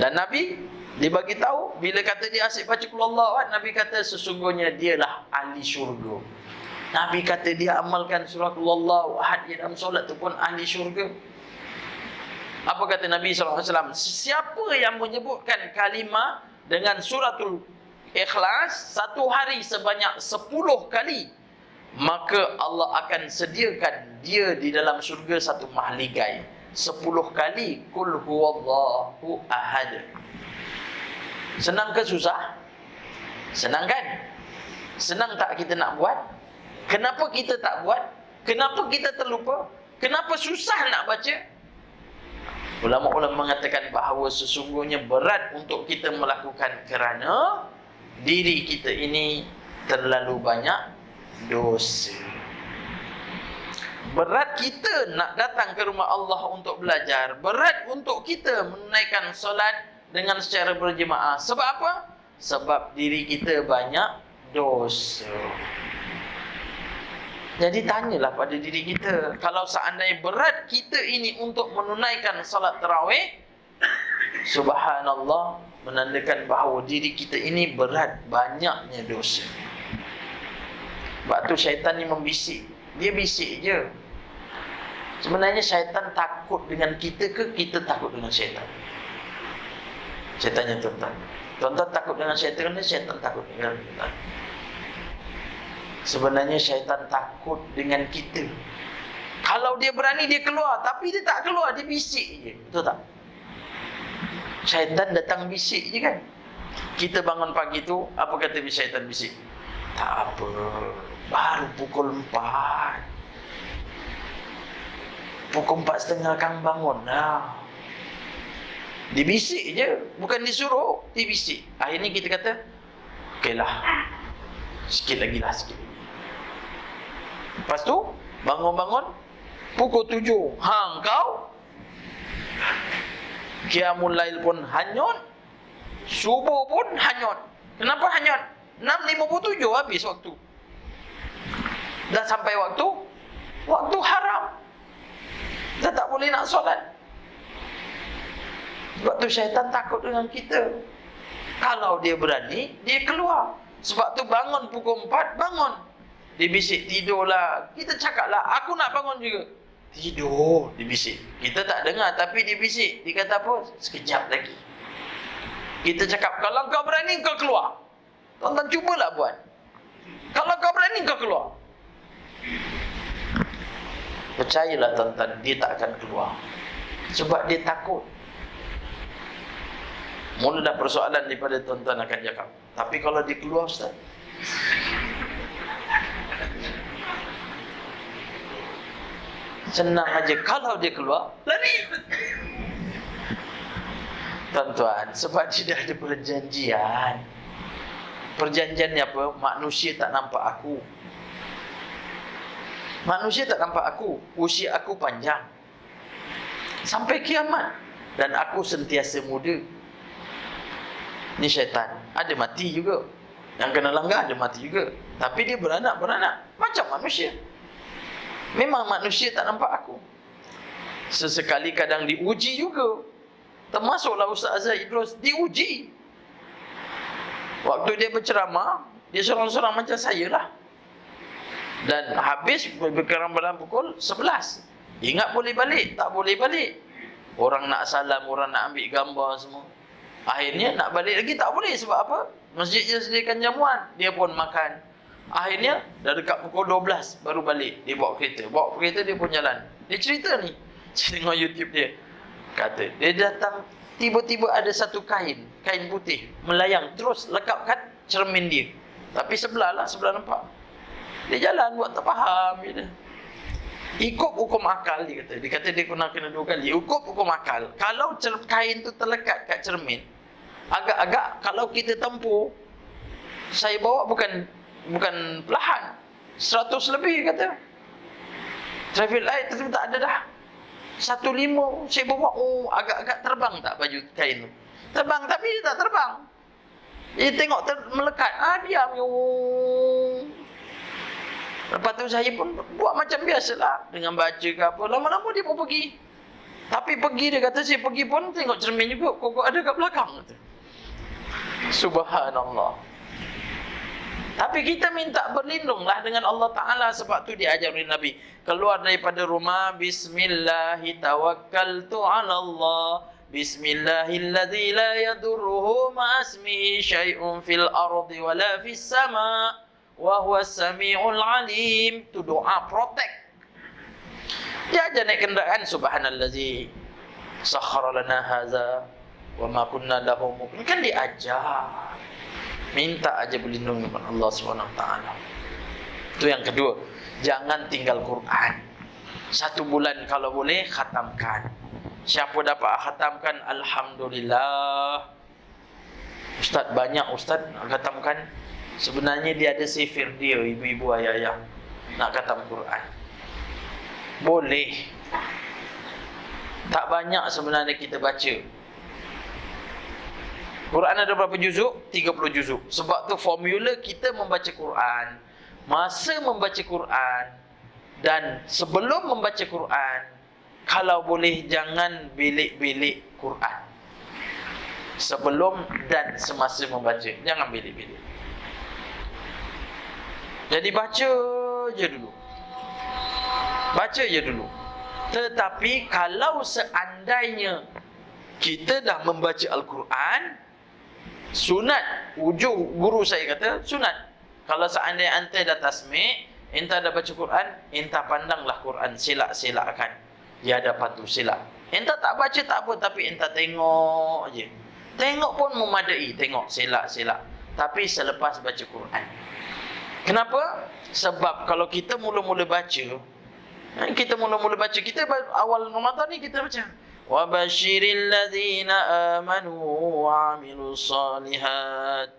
Dan Nabi dia bagi tahu, bila kata dia asyik baca qul huwallahu ahad, Nabi kata sesungguhnya dialah ahli syurga. Nabi kata dia amalkan surah qul huwallahu ahad di dalam solat tu pun ahli syurga. Apa kata Nabi SAW? Siapa yang menyebutkan kalimah dengan suratul Ikhlas satu hari sebanyak 10 kali, maka Allah akan sediakan dia di dalam syurga satu mahligai. 10 kali qul huwallahu ahad. Senang ke susah? Senang kan? Senang tak kita nak buat? Kenapa kita tak buat? Kenapa kita terlupa? Kenapa susah nak baca? Ulama-ulama mengatakan bahawa sesungguhnya berat untuk kita melakukan kerana diri kita ini terlalu banyak dosa. Berat kita nak datang ke rumah Allah untuk belajar. Berat untuk kita menunaikan solat dengan secara berjemaah. Sebab apa? Sebab diri kita banyak dosa. Jadi tanyalah pada diri kita, kalau seandainya berat kita ini untuk menunaikan salat tarawih, subhanallah, menandakan bahawa diri kita ini berat banyaknya dosa. Sebab tu syaitan ni membisik. Dia bisik je. Sebenarnya syaitan takut dengan kita ke kita takut dengan syaitan? Syaitannya tuan-tuan. Tuan-tuan takut dengan syaitan ke syaitan takut dengan tuan-tuan? Sebenarnya syaitan takut dengan kita. Kalau dia berani dia keluar, tapi dia tak keluar, dia bisik je. Betul tak? Syaitan datang bisik je kan? Kita bangun pagi tu, apa kata syaitan bisik? Tak apa, baru pukul 4. Pukul 4:30 kang bangun lah. Dibisik je, bukan disuruh, dibisik. Akhirnya kita kata, okeylah, sikit lagi lah, sikit. Lepas tu, bangun-bangun, pukul 7. Kau Qiyamul Lail pun hanyut, subuh pun hanyut. Kenapa hanyut? 6.57 habis waktu. Dah sampai waktu haram. Dah tak boleh nak solat. Sebab tu syaitan takut dengan kita. Kalau dia berani, dia keluar. Sebab tu bangun pukul 4, bangun. Dia bisik, tidurlah. Kita cakaplah, aku nak bangun juga. Tidur, dia bisik. Kita tak dengar, tapi dia bisik. Dia kata apa? Sekejap lagi. Kita cakap, kalau kau berani, kau keluar. Tuan-tuan cubalah buat. Kalau kau berani, kau keluar. Percayalah tuan-tuan, dia tak akan keluar. Sebab dia takut. Mula dah persoalan daripada tuan-tuan akan cakap. Tapi kalau dia keluar, Ustaz, senang aja. Kalau dia keluar, lari. Tuan-tuan, sebab dia dah ada perjanjian. Perjanjiannya apa? Manusia tak nampak aku. Manusia tak nampak aku. Usia aku panjang sampai kiamat. Dan aku sentiasa muda. Ni syaitan. Ada mati juga. Yang kena langgar ada mati juga. Tapi dia beranak-beranak macam manusia. Memang manusia tak nampak aku. Sesekali kadang diuji juga. Termasuklah Ustaz Azhar Idrus diuji. Waktu dia berceramah, dia sorang-sorang macam saya lah. Dan habis berkerang dalam pukul 11. Ingat boleh balik, tak boleh balik. Orang nak salam, orang nak ambil gambar semua. Akhirnya nak balik lagi tak boleh. Sebab apa? Masjid dia sediakan jamuan. Dia pun makan. Akhirnya dah dekat pukul 12 baru balik. Dia bawa kereta. Bawa kereta dia pun jalan. Dia cerita ni. Saya tengok YouTube dia. Kata, dia datang, tiba-tiba ada satu kain putih melayang, terus lekapkan cermin dia. Tapi sebelah nampak. Dia jalan buat tak faham je. Ikut hukum akal, dia kata. Dia kata dia kena 2 kali. Ikut hukum akal. Kalau kain tu terlekat kat cermin, agak-agak kalau kita tempuh, saya bawa bukan perlahan, 100 lebih kata. Traffic light tapi tak ada dah. 1.5 saya bawa, agak-agak terbang tak baju kain tu. Terbang tapi dia tak terbang. Dia tengok melekat, diam. Lepas tu saya pun buat macam biasalah, dengan baca ke apa. Lama-lama dia pun pergi. Tapi pergi, dia kata saya pergi pun tengok cermin juga, kok ada kat belakang kata. Subhanallah. Tapi kita minta berlindunglah dengan Allah Ta'ala. Sebab tu diajar oleh Nabi. Keluar daripada rumah, Bismillahi tawakkaltu ala Allah. Bismillahilladzi la yadurruhu ma'asmihi syai'un fil ardi wala fis sama' wa huwas sami'ul alim. Tu doa protect. Dia ajar naik kenderaan, Subhanallazi sakhara lana hadza wa ma kunna lahu muqrinin. Kan diajar. Minta aja berlindung kepada Allah SWT. Itu yang kedua. Jangan tinggal Quran. 1 bulan kalau boleh, khatamkan. Siapa dapat khatamkan, Alhamdulillah. Ustaz, banyak Ustaz nak khatamkan. Sebenarnya dia ada sifir dia, ibu-ibu, ayah-ayah, nak khatam Quran. Boleh. Tak banyak sebenarnya kita baca. Quran ada berapa juzuk? 30 juzuk. Sebab tu formula kita membaca Quran, masa membaca Quran dan sebelum membaca Quran, kalau boleh jangan belik-belik Quran. Sebelum dan semasa membaca, jangan belik-belik. Jadi baca je dulu. Baca je dulu. Tetapi kalau seandainya kita dah membaca Al-Quran, sunat, guru saya kata sunat. Kalau seandainya anda dah tasmi', anda dah baca Quran, anda pandanglah Quran, silak-silakkan. Dia ada patu silak. Anda tak baca tak apa, tapi anda tengok je. Tengok pun memadai, tengok silak-silak. Tapi selepas baca Quran. Kenapa? Sebab kalau kita mula-mula baca, kita awal Ramadan ni kita baca وَبَشِّرِ الَّذِينَ آمَنُوا وَعَمِلُوا الصَّالِحَاتِ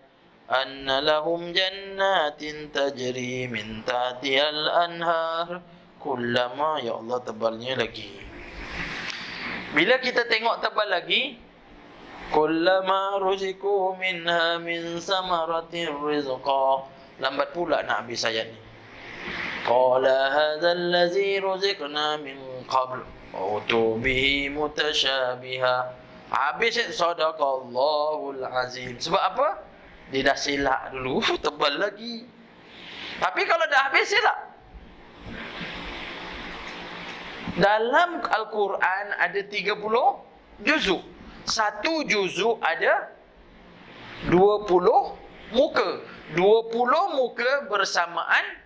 أَنَّ لَهُمْ جَنَّاتٍ تَجْرِي مِنْ تَحْتِهَا الْأَنْهَارُ كُلَّمَا. Ya Allah, tebalnya lagi. Bila kita tengok tebal lagi, كُلَّمَا رُزِقُوا مِنْهَا مِنْ ثَمَرَةٍ رِزْقًا. Lambat pula nak habis ayat ni. قَالَ هَذَا الَّذِي رُزِقْنَا مِنْ قَبْلُ Utubihi mutasyabiha. Habis sadaqallahul azim. Sebab apa? Dia dah silap dulu, tebal lagi. Tapi kalau dah habis silap. Dalam Al-Quran ada 30 juzuk. 1 juzuk ada 20 muka. 20 muka bersamaan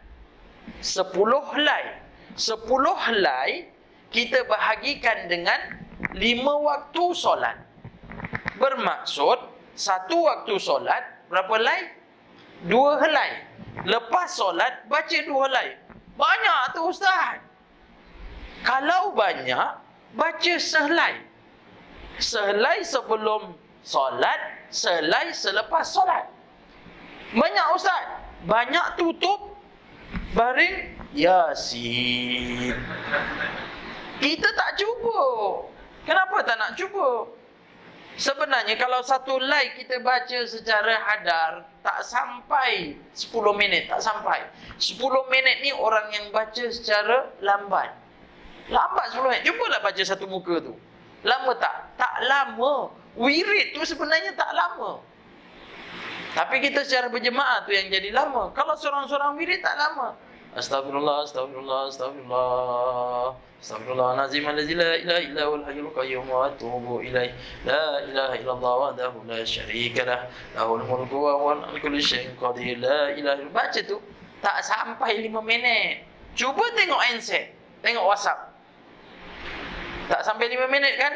10 helai. 10 helai kita bahagikan dengan 5 waktu solat. Bermaksud 1 waktu solat berapa helai? 2 helai. Lepas solat baca 2 helai. Banyak tu Ustaz. Kalau banyak, baca sehelai. Sehelai sebelum solat, sehelai selepas solat. Banyak ustaz, banyak tutup baring Yasin. Kita tak cuba. Kenapa tak nak cuba? Sebenarnya kalau satu like kita baca secara hadar, tak sampai 10 minit, tak sampai. 10 minit ni orang yang baca secara lambat. Lambat 10 minit. Cubalah baca satu muka tu. Lama tak? Tak lama. Wirid tu sebenarnya tak lama. Tapi kita secara berjemaah tu yang jadi lama. Kalau seorang-seorang wirid tak lama. Astagfirullah, astagfirullah, astagfirullah. Astagfirullahaladzim allazi la ilaha illa huwal hayyul qayyum wa atubu ilaih. La ilaha illallah wahdahu la syarika lah. Lahul mulku wa huwa ala kulli syai'in qadir. La ilaha illallah. Baca tu tak sampai 5 minit. Cuba tengok handset, tengok WhatsApp. Tak sampai 5 minit kan?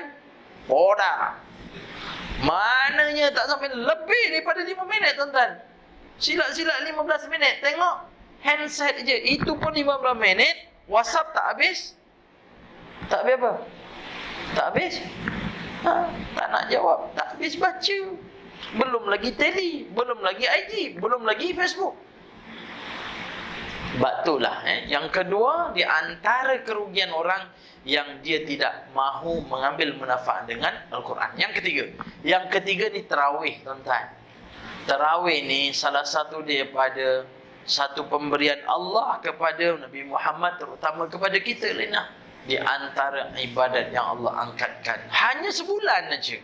Dah. Mananya tak sampai, lebih daripada 5 minit tuan-tuan. Silat-silat 15 minit. Tengok handset je. Itu pun 15 minit. WhatsApp tak habis. Tak habis apa? Tak habis. Tak nak jawab. Tak habis baca. Belum lagi tele. Belum lagi IG. Belum lagi Facebook. Batulah. Yang kedua, di antara kerugian orang yang dia tidak mahu mengambil manfaat dengan Al-Quran. Yang ketiga ni tarawih, tuan-tuan. Tarawih ni salah satu daripada satu pemberian Allah kepada Nabi Muhammad, terutama kepada kita, Lina. Di antara ibadat yang Allah angkatkan. Hanya sebulan aja.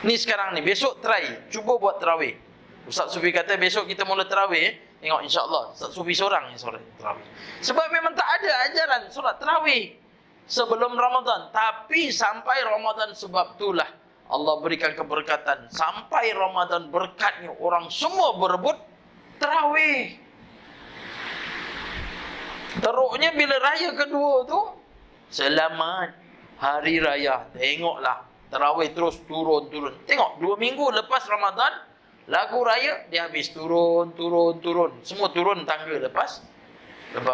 Ni sekarang ni, besok try, cuba buat tarawih. Ustaz Sufi kata besok kita mula tarawih. Tengok insya-Allah Ustaz Sufi seorang yang solat tarawih. Sebab memang tak ada ajaran solat tarawih sebelum Ramadan. Tapi sampai Ramadan, sebab itulah Allah berikan keberkatan. Sampai Ramadan berkatnya orang semua berebut tarawih. Teruknya bila raya kedua tu, selamat hari raya. Tengoklah tarawih terus turun. Tengok 2 minggu lepas Ramadan, lagu raya dia habis turun. Semua turun tangga lepas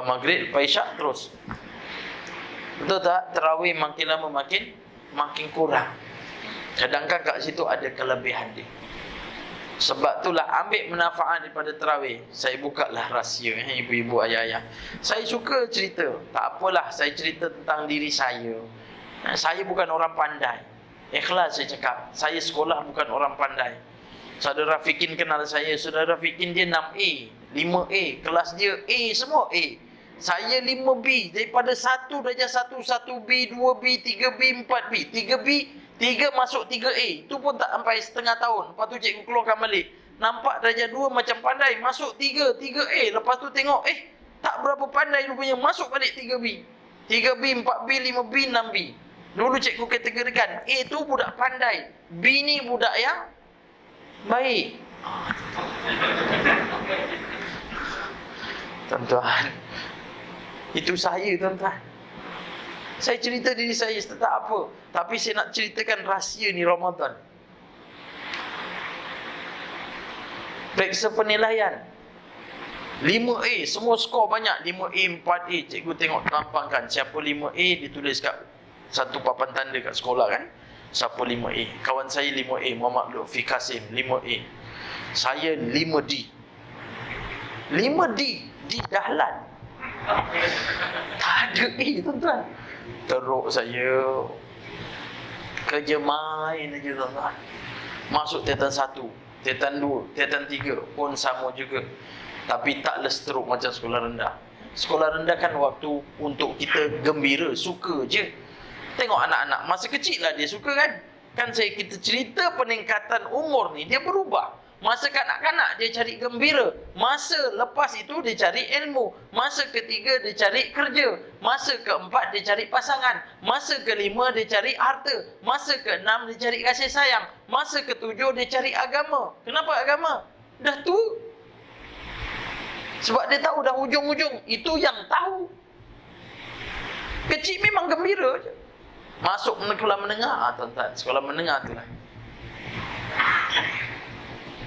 maghrib, lepas isyak terus. Betul tak? Tarawih makin lama makin kurang. Sedangkan kat situ ada kelebihan dia. Sebab itulah ambil manfaat daripada tarawih. Saya bukalah rahsia, ibu-ibu, ayah-ayah. Saya suka cerita. Tak apalah, saya cerita tentang diri saya. Saya bukan orang pandai. Ikhlas saya cakap. Saya sekolah bukan orang pandai. Saudara Fikin kenal saya. Saudara Fikin dia 6A, 5A. Kelas dia A, semua A. Saya 5B. Daripada 1 darjah 1, 1B, 2B, 3B, 4B. 3B, 3 masuk 3A. Itu pun tak sampai setengah tahun. Lepas tu cikgu keluarkan balik. Nampak darjah 2 macam pandai. Masuk 3, 3A. Lepas tu tengok, tak berapa pandai rupanya. Masuk balik 3B. 3B, 4B, 5B, 6B. Dulu cikgu kategorikan. A tu budak pandai. B ni budak yang baik. Tuan-tuan, itu saya, tuan-tuan. Saya cerita diri saya, tak apa. Tapi saya nak ceritakan rahsia ni Ramadan. Periksa penilaian 5A, semua skor banyak. 5A, 4A. Cikgu tengok tampangkan siapa 5A, ditulis kat satu papan tanda kat sekolah kan. Siapa 5A? Kawan saya 5A, Muhammad Lutfi Kasim 5A. Saya 5D. 5D di Dahlan. Tak ada A, tuan-tuan. Teruk saya. Kerja main aja, tuan-tuan. Masuk Titan 1, Titan 2, Titan 3 pun sama juga. Tapi taklah teruk macam sekolah rendah. Sekolah rendah kan waktu untuk kita gembira, suka je. Tengok anak-anak, masa kecil lah dia suka kan. Kan kita cerita peningkatan umur ni, dia berubah. Masa kanak-kanak dia cari gembira. Masa lepas itu dia cari ilmu. Masa ketiga dia cari kerja. Masa keempat dia cari pasangan. Masa kelima dia cari harta. Masa keenam dia cari kasih sayang. Masa ketujuh dia cari agama. Kenapa agama? Dah tu. Sebab dia tahu dah hujung-hujung. Itu yang tahu. Kecil memang gembira je. Masuk sekolah menengah, tuan-tuan. Sekolah menengah tu lah.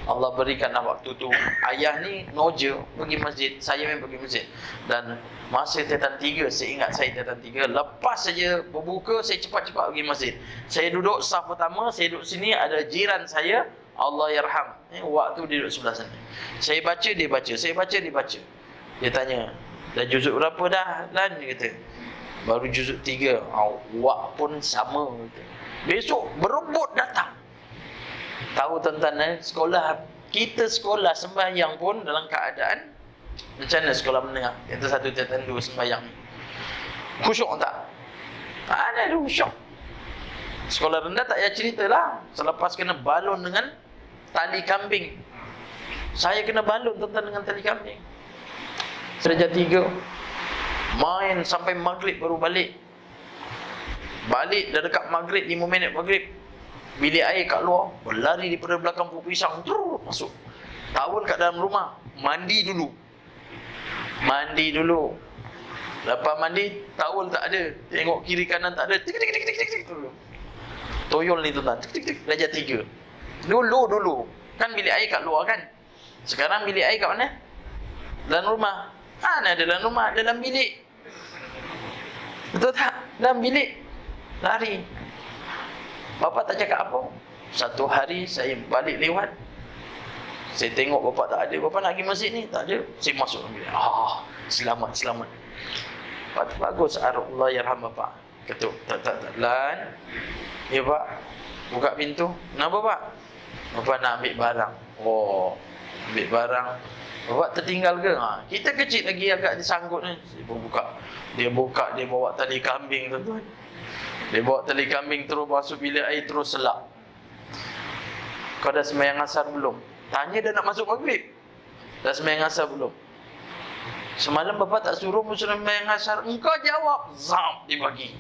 Allah berikanlah waktu tu. Ayah ni noja pergi masjid, saya memang pergi masjid. Dan masa Tiatan 3, saya ingat saya Tiatan 3, lepas saja berbuka, saya cepat-cepat pergi masjid. Saya duduk saf pertama, saya duduk sini, ada jiran saya, Allah yarham. Waktu dia duduk sebelah sana. Saya baca, dia baca. Saya baca, dia baca. Dia tanya, dah juzuk berapa dah? Dan dia kata, baru juzuk 3. Awak pun sama. Besok berebut datang. Tahu tuan-tuan, sekolah kita sekolah sembahyang pun dalam keadaan macam mana sekolah menengah? Kita 1 Tiatan 2 sembahyang. Khusyuk tak? Tak ada khusyuk. Sekolah rendah tak payah ceritalah. Selepas kena balon dengan tali kambing. Saya kena balon tuan-tuan dengan tali kambing. Darjah 3. Main sampai maghrib baru balik. Balik dah dekat maghrib, 5 minit maghrib. Bilik air kat luar, berlari daripada belakang pokok pisang, masuk. Tawul kat dalam rumah, mandi dulu. Mandi dulu. Lepas mandi, tawul tak ada. Tengok kiri kanan tak ada. Tik tik tik tik tik tik. Toyol ni tuan-tuan. Tik tik tik. Darjah 3. Dulu. Kan bilik air kat luar kan? Sekarang bilik air kat mana? Dalam rumah. Mana ada dalam rumah? Dalam bilik. Betul tak? Dalam bilik. Lari. Bapa tak cakap apa. Satu hari saya balik lewat, saya tengok bapa tak ada. Bapa nak pergi masjid ni? Tak ada. Saya masuk bilik. Selamat. Bagus. Allah yarham bapa. Ketuk. Tak. Lan. Ya pak. Buka pintu. Kenapa pak? Bapa nak ambil barang. Ambil barang. Bapa tertinggal ke? Kita kecil lagi agak disanggut ni. Dia buka. Dia bawa tali kambing tuan-tuan. Dia bawa tali kambing terus masuk bilik air, terus selak. Kau dah sembahyang asar belum? Tanya dah nak masuk maghrib. Dah sembahyang asar belum? Semalam bapa tak suruh sembahyang asar. Engkau jawab. Zam, dia bagi.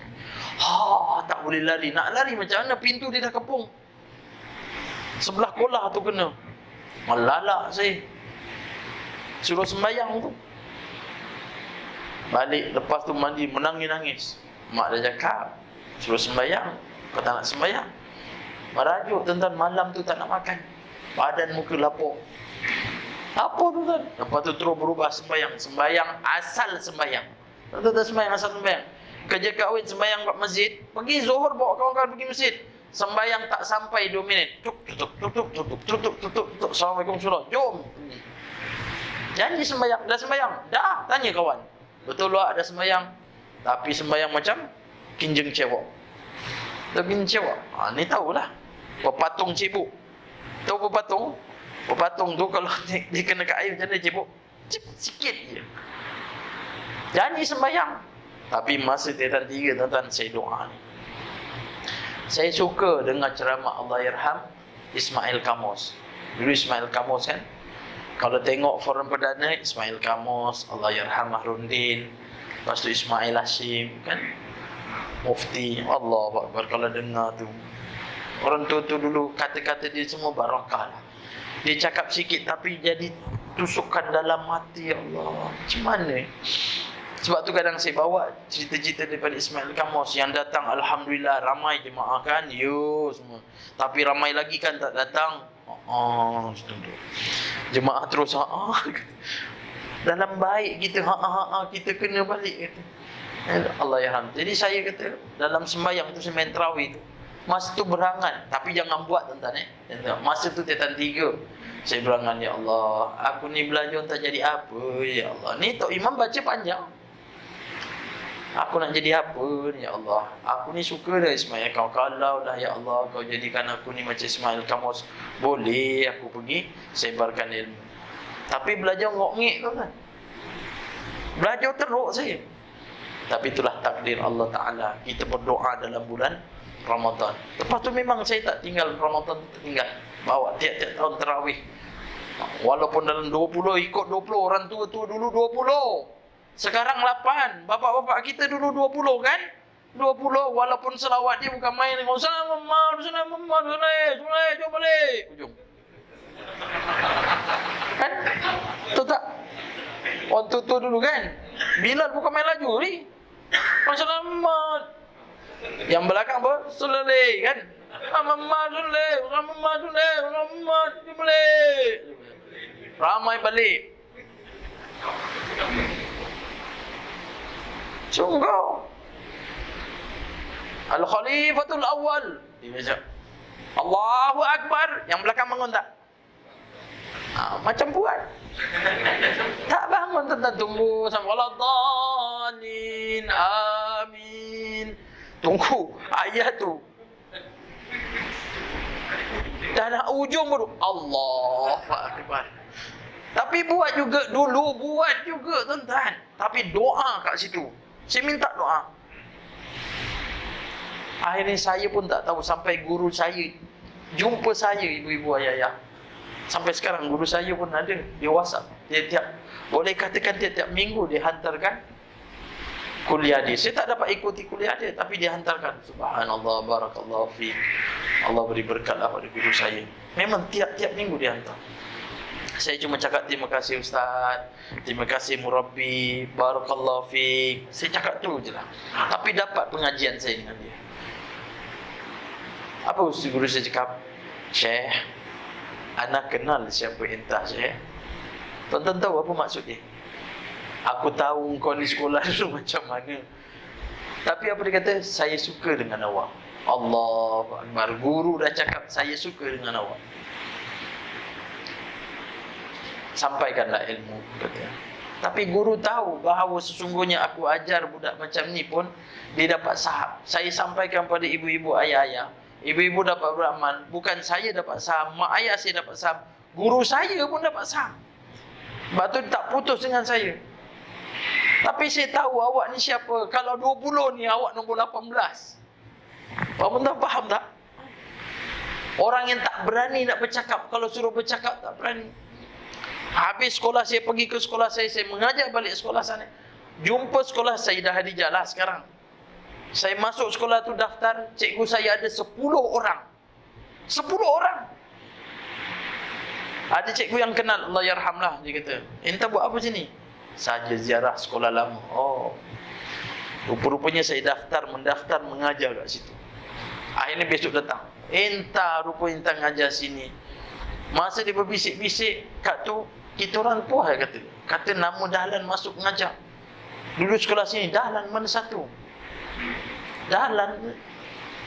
Tak boleh lari. Nak lari macam mana? Pintu dia dah kepung. Sebelah kolah tu kena. Melalak saya. Suruh sembahyang tu. Balik, lepas tu mandi, menangis-nangis. Mak dah cakap, suruh sembahyang. Kau tak nak sembahyang. Merajuk tuan-tuan, malam tu tak nak makan. Badan muka lapuk. Apa tuan-tuan? Lepas tu terus berubah sembahyang. Sembahyang asal sembahyang. Tuan-tuan sembahyang asal sembahyang. Kerja kahwin sembahyang kat masjid. Pergi Zuhur bawa kawan-kawan pergi masjid. Sembahyang tak sampai 2 minit. Tutup. Assalamualaikum warahmatullahi. Jom. Janji sembahyang. Dah sembahyang? Dah. Tanya kawan. Betul lah ada sembahyang. Tapi sembahyang macam kinjeng cewek. Tahu kinjeng cewek? Ni tahulah. Pepatung cebok. Tahu pepatung? Pepatung tu kalau dia kena kat air macam mana cebok? Sikit je. Janji sembahyang. Tapi masa Tiatan 3 tuan-tuan, saya doa ni. Saya suka dengar ceramah Allah yarham Ismail Kamus. Dulu Ismail Kamus kan, kalau tengok forum perdana, Ismail Kamus, Allah yarham Mahrundin, lepas tu Ismail Hashim kan, Mufti. Allah Akbar. Kalau dengar tu, orang tu dulu kata-kata dia semua barakah lah. Dia cakap sikit tapi jadi tusukan dalam hati. Allah, macam mana? Sebab tu kadang saya bawa cerita-cerita daripada Ismail Kamus yang datang, alhamdulillah ramai jemaah kan, semua. Tapi ramai lagi kan tak datang. Jemaah terus dalam baik kita kita kena balik kata. Allah yarham. Jadi saya kata dalam sembahyang tu, sembahyang tarawih tu, masa tu berangan, tapi jangan buat tuan-tuan Masa tu Tiatan 3 saya berangan, ya Allah, aku ni belajar tak jadi apa, ya Allah. Ni Tok Imam baca panjang. Aku nak jadi apa ni, ya Allah? Aku ni suka dah Ismail. Kalau dah ya Allah, kau jadikan aku ni macam Ismail Kamus, boleh aku pergi sebarkan ilmu. Tapi belajar ngok-ngik tu kan. Belajar teruk saya. Tapi itulah takdir Allah Ta'ala. Kita berdoa dalam bulan Ramadan. Lepas tu memang saya tak tinggal Ramadan, tinggal. Bawa tiap-tiap tahun tarawih. Walaupun dalam 20, ikut 20. Orang tua dulu 20. Sekarang 8. Bapak-bapak kita dulu 20 kan? 20. Walaupun selawat dia bukan main. Assalamualaikum, jom balik. Ujung. Kan? Betul tak? Orang tua dulu kan? Bilal bukan main laju ni. Assalamualaikum. Yang belakang apa? Sulali kan? Ramai balik. Sungguh. Al-Khalifatul Awal. Dia baca Allahu Akbar. Yang belakang bangun tak? Macam buat. Tak bangun, tentang tunggu sampai waladhalin. Amin. Tunggu ayat tu. Dah nak ujung baru Allahu Akbar. Tapi buat juga dulu, buat juga tuan-tuan. Tapi doa kat situ. Saya minta doa. Akhirnya saya pun tak tahu sampai guru saya jumpa saya, ibu-ibu ayah-ayah. Sampai sekarang guru saya pun ada di WhatsApp. Dia boleh katakan tiap-tiap minggu dia hantarkan kuliah dia. Saya tak dapat ikuti kuliah dia, tapi dia hantarkan. Subhanallah, barakallahu fiik. Allah beri berkatlah pada guru saya. Memang tiap-tiap minggu dia hantar. Saya cuma cakap terima kasih ustaz, terima kasih murabbi, barakallahu fiik. Saya cakap tu je lah. Tapi dapat pengajian saya dengan dia. Apa ustaz guru saya cakap? Syekh, anak kenal siapa entah Syekh. Tuan-tuan tahu apa maksud dia? Aku tahu kau ni sekolah dulu macam mana. Tapi apa dia kata? Saya suka dengan awak. Allahu Akbar. Guru dah cakap saya suka dengan awak. Sampaikanlah ilmu, kata. Tapi guru tahu bahawa sesungguhnya aku ajar budak macam ni pun dia dapat saham. Saya sampaikan pada ibu-ibu ayah-ayah. Ibu-ibu dapat beramal. Bukan saya dapat saham, mak ayah saya dapat saham. Guru saya pun dapat saham. Sebab tu tak putus dengan saya. Tapi saya tahu awak ni siapa. Kalau 20 ni awak nombor 18. Tuan-tuan faham tak? Orang yang tak berani nak bercakap, kalau suruh bercakap tak berani. Habis sekolah saya pergi ke sekolah saya mengajar balik sekolah sana. Jumpa sekolah Sayyidah Hadijah lah sekarang. Saya masuk sekolah tu daftar, cikgu saya ada 10 orang. 10 orang. Ada cikgu yang kenal, Allah yarhamlah, dia kata. Entah buat apa sini? Saja ziarah sekolah lama. Oh. Rupa-rupanya saya mendaftar mengajar kat situ. Akhirnya besok datang. Entah rupa entah ngajar sini. Masa dia berbisik-bisik kat tu, kita orang puas kata. Kata nama Dahlan masuk mengajar. Dulu sekolah sini, Dahlan mana satu? Dahlan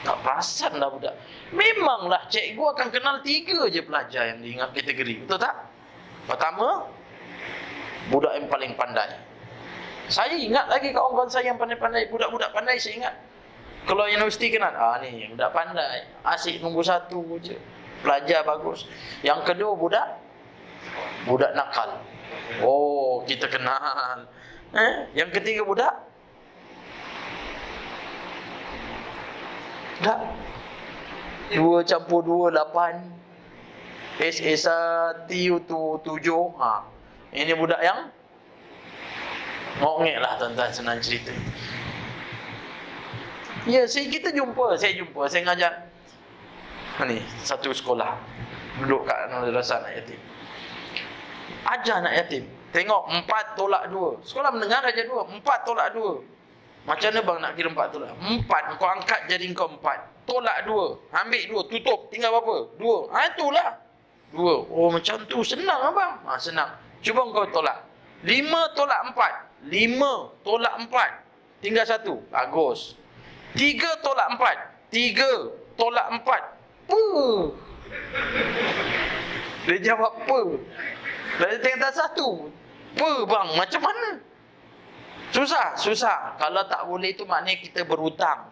tak perasan dah budak. Memanglah cikgu akan kenal 3 je pelajar yang diingat kategori. Betul tak? Pertama, budak yang paling pandai. Saya ingat lagi kawan-kawan saya yang pandai-pandai. Budak-budak pandai saya ingat. Kalau universiti kenal, ni budak pandai. Asyik nombor 1 je. Pelajar bagus. Yang kedua budak nakal. Oh, kita kenal. Yang ketiga budak 2 campur 2, 8. SSA tu 7. Ini budak yang ngongek lah tuan-tuan, senang cerita. Ya, saya jumpa, saya ngajar. Ni, satu sekolah. Duduk kat madrasah anak yatim. Ajar anak yatim. Tengok 4 tolak 2. Sekolah mendengar aja 2. 4 tolak 2. Macam mana bang nak kira 4 tolak? 4, kau angkat jari kau 4. Tolak 2. Ambil 2, tutup. Tinggal berapa? 2. Itulah. 2. Oh, macam tu. Senang abang. Senang. Cuba kau tolak. 5 tolak 4. 5 tolak 4. Tinggal 1. Bagus. 3 tolak 4. 3 tolak 4. Dia jawab apa? Dia tinggal 1. Bang, macam mana? Susah. Kalau tak boleh itu maknanya kita berhutang.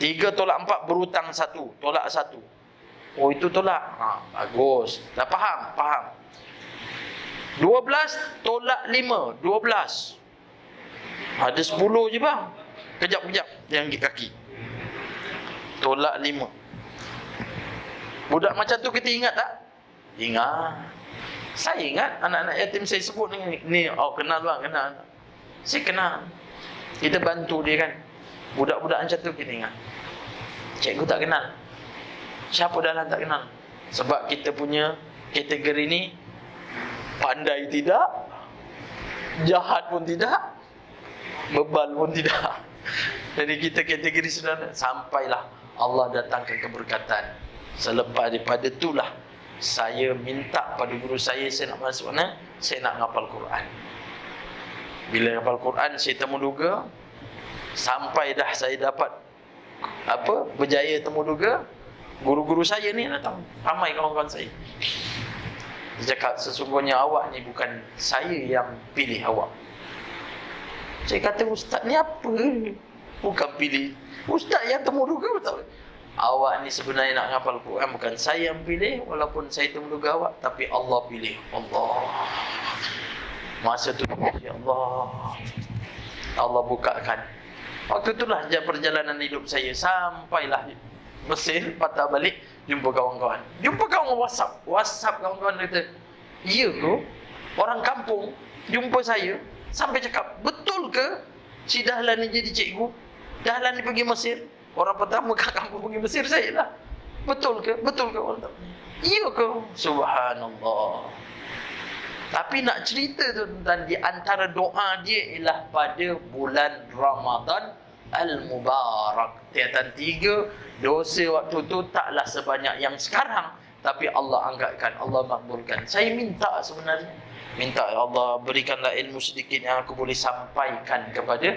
3 tolak 4 berhutang 1. Tolak 1. Oh, itu tolak. Bagus. Dah faham. 12 tolak 5. 12. Ada 10 je bang. Kejap. Yang kaki. Tolak 5. Budak macam tu kita ingat tak? Ingat. Saya ingat anak-anak yatim saya sebut ni. Oh, kenal bang, kenal. Saya kenal. Kita bantu dia kan. Budak-budak macam tu kita ingat. Cikgu tak kenal. Siapa Dahlan tak kenal? Sebab kita punya kategori ni pandai tidak, jahat pun tidak, bebal pun tidak. Jadi kita kategori saudara. Sampailah Allah datangkan keberkatan. Selepas daripada itulah saya minta pada guru saya nak masuk mana? Saya nak ngapal Quran. Bila ngapal Quran, saya temu duga sampai dah saya dapat berjaya temu duga, guru-guru saya ni datang, ramai kawan-kawan saya. Dia cakap, sesungguhnya awak ni bukan saya yang pilih awak. Saya kata, ustaz ni apa? Bukan pilih. Ustaz yang temu duga, betul. Awak ni sebenarnya nak ngapal Quran, bukan saya yang pilih, walaupun saya temu duga awak, tapi Allah pilih. Allah. Masa tu, ya Allah, Allah bukakan. Waktu itulah perjalanan hidup saya. Sampailah Mesir, patah balik, jumpa kawan-kawan. Jumpa kawan WhatsApp kawan-kawan kata, iya ke? Orang kampung jumpa saya, sampai cakap, betul ke si Dahlan ni jadi cikgu? Dahlan ni pergi Mesir. Orang pertama kat kampung pergi Mesir saya lah. Betul ke? Betul ke? Iya ke? Subhanallah. Tapi nak cerita tu tentang di antara doa dia ialah pada bulan Ramadan Al-Mubarak. Tiatan 3, dosa waktu tu taklah sebanyak yang sekarang, tapi Allah angkatkan, Allah makbulkan. Saya minta sebenarnya, minta ya Allah berikanlah ilmu sedikit yang aku boleh sampaikan kepada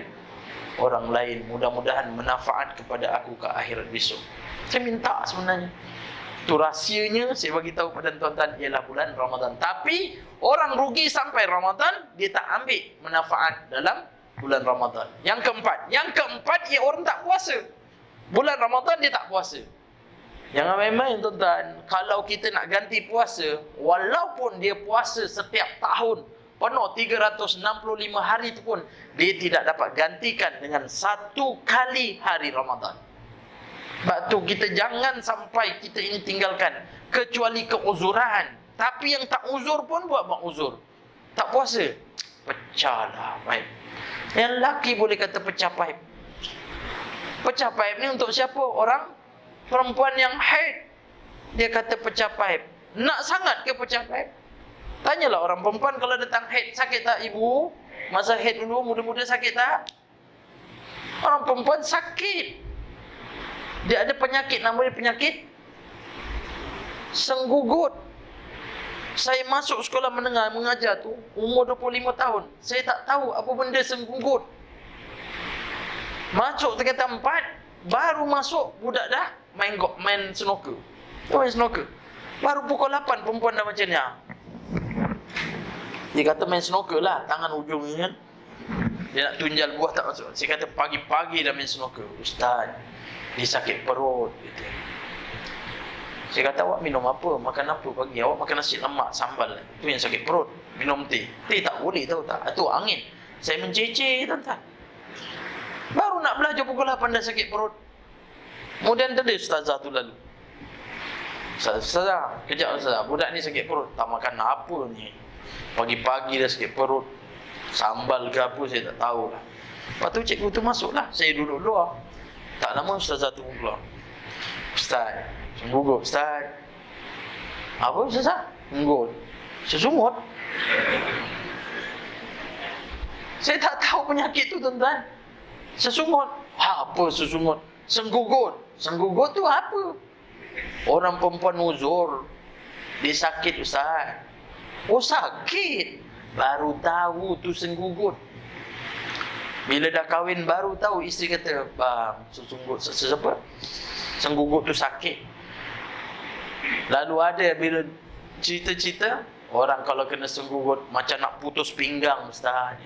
orang lain. Mudah-mudahan manfaat kepada aku ke akhirat besok. Saya minta sebenarnya. Itu rahsianya saya bagi tahu pada tuan-tuan ialah bulan Ramadan. Tapi orang rugi sampai Ramadan, dia tak ambil manfaat dalam bulan Ramadan. Yang keempat ia orang tak puasa. Bulan Ramadan dia tak puasa. Jangan main-main tuan-tuan. Kalau kita nak ganti puasa, walaupun dia puasa setiap tahun penuh 365 hari itu pun, dia tidak dapat gantikan dengan satu kali hari Ramadan. Sebab tu kita jangan sampai kita ini tinggalkan, kecuali keuzuran. Tapi yang tak uzur pun buat uzur. Tak puasa, pecahlah pipe. Yang lelaki boleh kata pecah pipe. Pecah pipe ni untuk siapa? Orang perempuan yang haid, dia kata pecah pipe. Nak sangat ke pecah pipe? Tanyalah orang perempuan kalau datang haid, sakit tak ibu? Masa haid dulu muda-muda sakit tak? Orang perempuan sakit. Dia ada penyakit, namanya penyakit senggugut. Saya masuk sekolah menengah mengajar tu umur 25 tahun. Saya tak tahu apa benda senggugut. Masuk tingkatan 4, baru masuk budak dah main snooker. Main snooker. Baru pukul 8 perempuan dah macam ni. Dia kata main snooker lah, tangan ujung ni kan. Dia nak tunjal buah tak masuk. Saya kata pagi-pagi dah main snooker. Ustaz, dia sakit perut gitu. Saya kata, awak minum apa? Makan apa pagi? Awak makan nasi lemak, sambal. Itu yang sakit perut. Minum teh. Teh tak boleh tahu tak? Itu angin. Saya menceceh tuan-tuan. Baru nak belajar pukul 8 dah sakit perut. Kemudian tadi ustazah tu lalu. Ustazah, kejap ustazah. Budak ni sakit perut. Tak makan apa ni? Pagi-pagi dah sakit perut. Sambal ke apa saya tak tahu lah. Lepas tu cikgu tu masuk lah. Saya duduk luar. Tak lama ustazah tu keluar. Ustaz, senggugut ustaz. Apa ustazah? Senggugut. Sesungut. Saya tak tahu penyakit tu tuan-tuan. Sesungut. Apa sesungut? Senggugut. Senggugut tu apa? Orang perempuan uzur, dia sakit ustaz. Oh sakit. Baru tahu tu senggugut. Bila dah kahwin baru tahu, isteri kata, bang, senggugut tu sakit. Lalu ada bila cerita-cerita, orang kalau kena senggugut macam nak putus pinggang ustaz.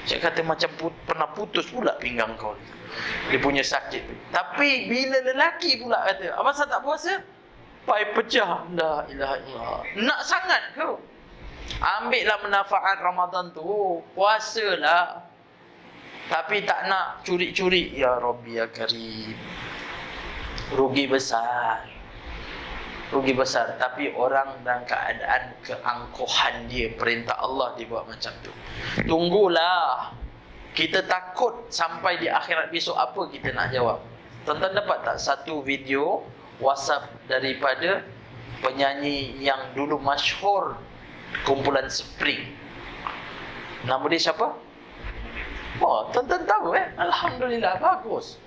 Saya kata macam pernah putus pula pinggang kau. Dia punya sakit. Tapi bila lelaki pula kata, abang saya tak puasa, pipe pecah. La ilaha illallah. Nak sangat ke? Ambillah manfaat Ramadan tu, puasalah. Tapi tak nak curi-curi. Ya Rabbi ya Karim. Rugi besar. Rugi besar. Tapi orang dalam keadaan keangkuhan dia, perintah Allah dibuat macam tu. Tunggulah. Kita takut sampai di akhirat besok apa kita nak jawab. Tuan-tuan dapat tak satu video WhatsApp daripada penyanyi yang dulu masyhur kumpulan Spring. Nama dia siapa? Oh, tuan-tuan tahu Alhamdulillah, bagus.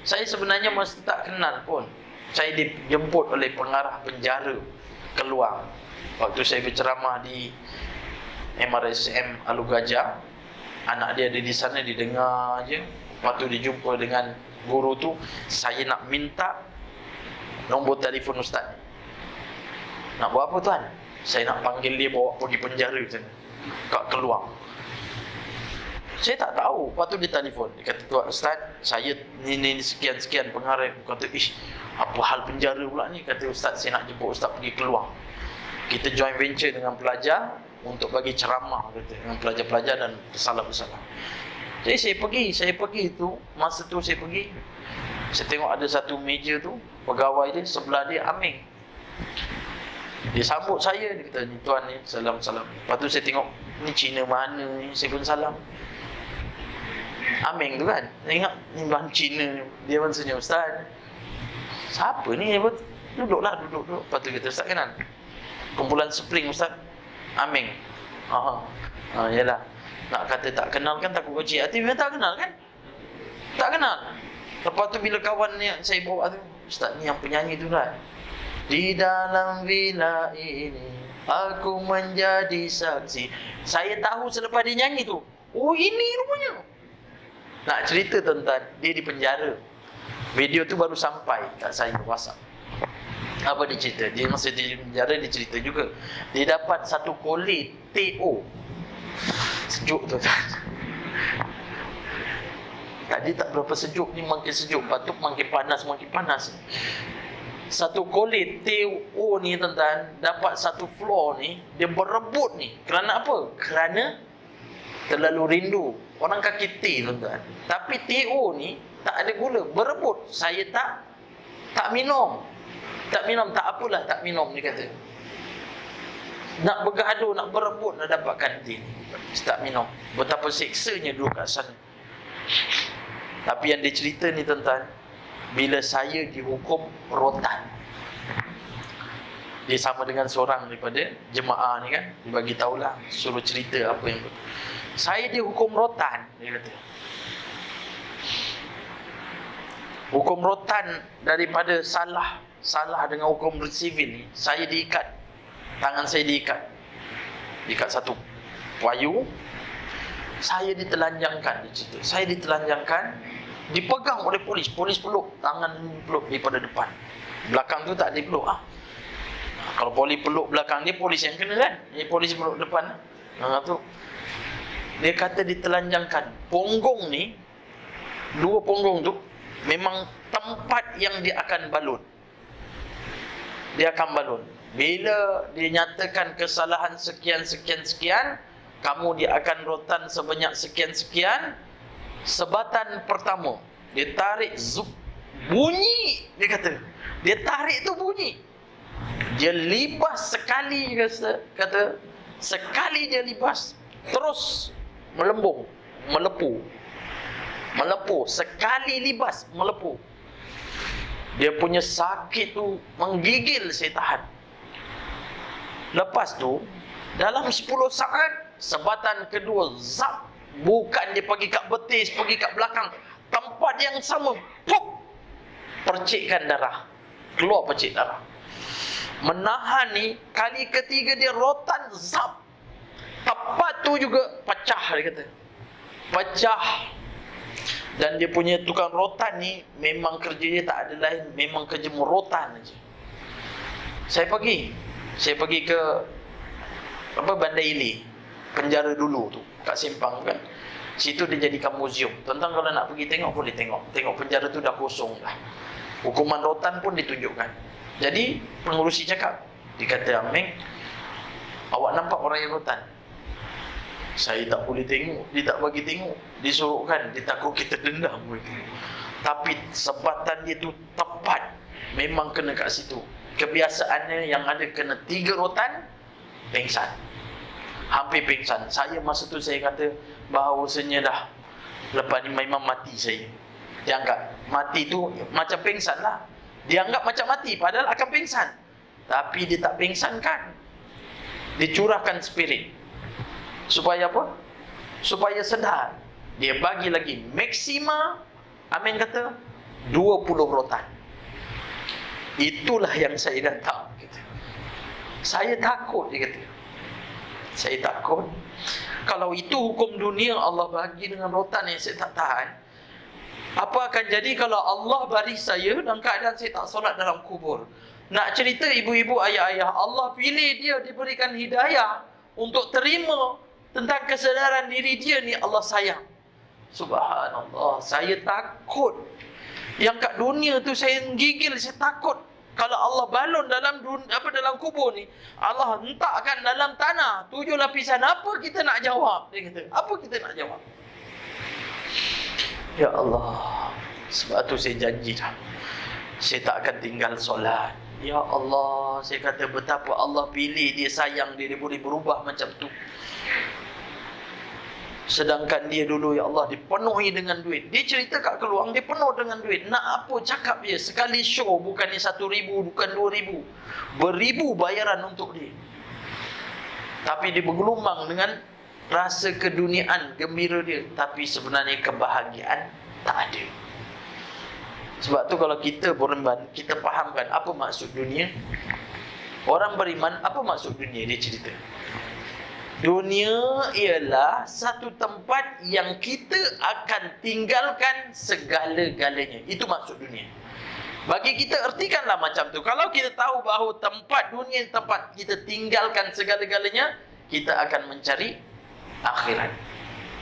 Saya sebenarnya masa tak kenal pun. Saya dijemput oleh pengarah penjara keluar. Waktu saya berceramah di MRSM Alu Gajah, anak dia ada di sana, didengar je. Lepas tu dia jumpa dengan guru tu. Saya nak minta nombor telefon ustaz. Nak buat apa tuan? Saya nak panggil dia, bawa pergi penjara sana, kat keluar. Saya tak tahu. Lepas tu dia telefon. Dia kata, tuan ustaz, saya ni sekian-sekian pengarah. Kata, ish, apa hal penjara pula ni? Kata, ustaz, saya nak jemput ustaz pergi keluar. Kita joint venture dengan pelajar untuk bagi ceramah, kata, dengan pelajar-pelajar dan pesalah-pesalah. Jadi saya pergi tu. Masa tu saya pergi, saya tengok ada satu meja tu, pegawai dia, sebelah dia Aming. Dia sambut saya, dia kata, ni tuan ni, salam-salam. Lepas tu saya tengok, ni Cina mana ni, saya pun salam. Aming tu kan, saya ingat ni bahan Cina. Dia pun senyum, ustaz, siapa ni? Duduklah, duduk. Lepas tu kata, ustaz kenal kumpulan Spring ustaz? Aming. Yalah, nak kata tak kenal kan takut kecil hati. Memang tak kenal kan? Tak kenal. Lepas tu bila kawan yang saya bawa tu, ustaz ni yang penyanyi tu kan, di dalam villa ini aku menjadi saksi. Saya tahu selepas dia nyanyi tu, oh ini rupanya. Nak cerita tentang dia di penjara. Video tu baru sampai kat saya WhatsApp. Apa dia cerita? Dia masa di penjara dia cerita juga. Dia dapat satu kolit TO. Sejuk tu kan. Tadi tak berapa sejuk, ni makin sejuk. Lepas tu makin panas. Satu kolit TO ni tuan-tuan, dapat satu floor ni, dia berebut ni. Kerana apa? Kerana terlalu rindu. Orang kaki T tuan-tuan. Tapi TO ni tak ada gula, berebut. Saya tak minum. Tak minum, tak apalah tak minum, dia kata. Nak bergaduh, nak berebut, nak dapatkan T ni. Tak minum. Betapa seksanya dulu kat sana. Tapi yang dia cerita ni tuan-tuan, bila saya dihukum rotan. Dia sama dengan seorang daripada jemaah ni kan, dia bagi tahulah, suruh cerita apa yang saya dihukum rotan, dia kata. Hukum rotan daripada salah dengan hukum sivil ni, saya diikat. Tangan saya diikat satu payu. Saya ditelanjangkan, dia cerita. Saya ditelanjangkan, dipegang oleh polis. Polis peluk, tangan peluk daripada depan. Belakang tu tak ada peluk. Kalau polis peluk belakang dia, polis yang kena kan. Ini polis peluk depan. Tu dia kata ditelanjangkan. Ponggong ni, dua ponggong tu memang tempat yang dia akan balun. Dia akan balun. Bila dia nyatakan kesalahan sekian, kamu dia akan rotan sebanyak sekian. Sebatan pertama, dia tarik zup, bunyi, dia kata. Dia tarik tu bunyi. Dia libas sekali, kata sekali dia libas, terus melempung, melepuh. Sekali libas, melepuh. Dia punya sakit tu menggigil, saya tahan. Lepas tu, dalam 10 saat, sebatan kedua, zap. Bukan dia pergi kat betis, pergi kat belakang. Tempat yang sama, puk, percikkan darah. Keluar percik darah. Menahan ni, kali ketiga dia rotan, zap. Tempat tu juga pecah, dia kata. Pecah. Dan dia punya tukang rotan ni, memang kerja dia tak ada lain, memang kerja merotan aja. Saya pergi ke Bandar Ili, penjara dulu tu, kat Simpang kan. Situ dia jadikan muzium. Tuan-tuan kalau nak pergi tengok boleh tengok. Tengok penjara tu dah kosong dah. Hukuman rotan pun ditunjukkan. Jadi pengurusi cakap, dia kata, Aming, awak nampak orang yang rotan? Saya tak boleh tengok, dia tak bagi tengok. Dia suruhkan, dia takut kita dendam. Tapi sebatan dia tu tepat, memang kena kat situ. Kebiasaannya yang ada kena 3 rotan, pengsan. Hampir pengsan. Saya masa tu saya kata bahawasanya dah lepas ni memang mati saya. Dia anggap mati tu macam pengsan lah. Dia anggap macam mati padahal akan pengsan. Tapi dia tak pengsan kan. Dia curahkan spirit. Supaya apa? Supaya sedar. Dia bagi lagi maksima. Amin kata 20 rotan. Itulah yang saya datang, kata. Saya takut, dia kata. Saya takut. Kalau itu hukum dunia Allah bagi dengan rotan yang saya tak tahan, apa akan jadi kalau Allah bari saya dalam keadaan saya tak solat dalam kubur? Nak cerita ibu-ibu, ayah-ayah, Allah pilih dia, diberikan hidayah untuk terima tentang kesedaran diri dia ni Allah sayang. Subhanallah, saya takut. Yang kat dunia tu saya gigil, saya takut. Kalau Allah balon dalam dalam kubur ni, Allah hentakkan dalam tanah 7 lapisan, apa kita nak jawab? Dia kata, apa kita nak jawab? Ya Allah, sebab tu saya janji dah, saya tak akan tinggal solat. Ya Allah, saya kata betapa Allah pilih, dia sayang, dia boleh berubah macam tu. Sedangkan dia dulu, ya Allah, dipenuhi dengan duit. Dia cerita kat Keluang, dia penuh dengan duit. Nak apa cakap dia? Sekali show, bukannya 1,000, bukan 2,000. Beribu bayaran untuk dia. Tapi dia bergelumbang dengan rasa keduniaan, gembira dia. Tapi sebenarnya kebahagiaan tak ada. Sebab tu kalau kita beriman, kita fahamkan apa maksud dunia. Orang beriman, apa maksud dunia? Dia cerita, dunia ialah satu tempat yang kita akan tinggalkan segala-galanya. Itu maksud dunia. Bagi kita, ertikanlah macam tu. Kalau kita tahu bahawa tempat dunia, tempat kita tinggalkan segala-galanya, kita akan mencari akhirat.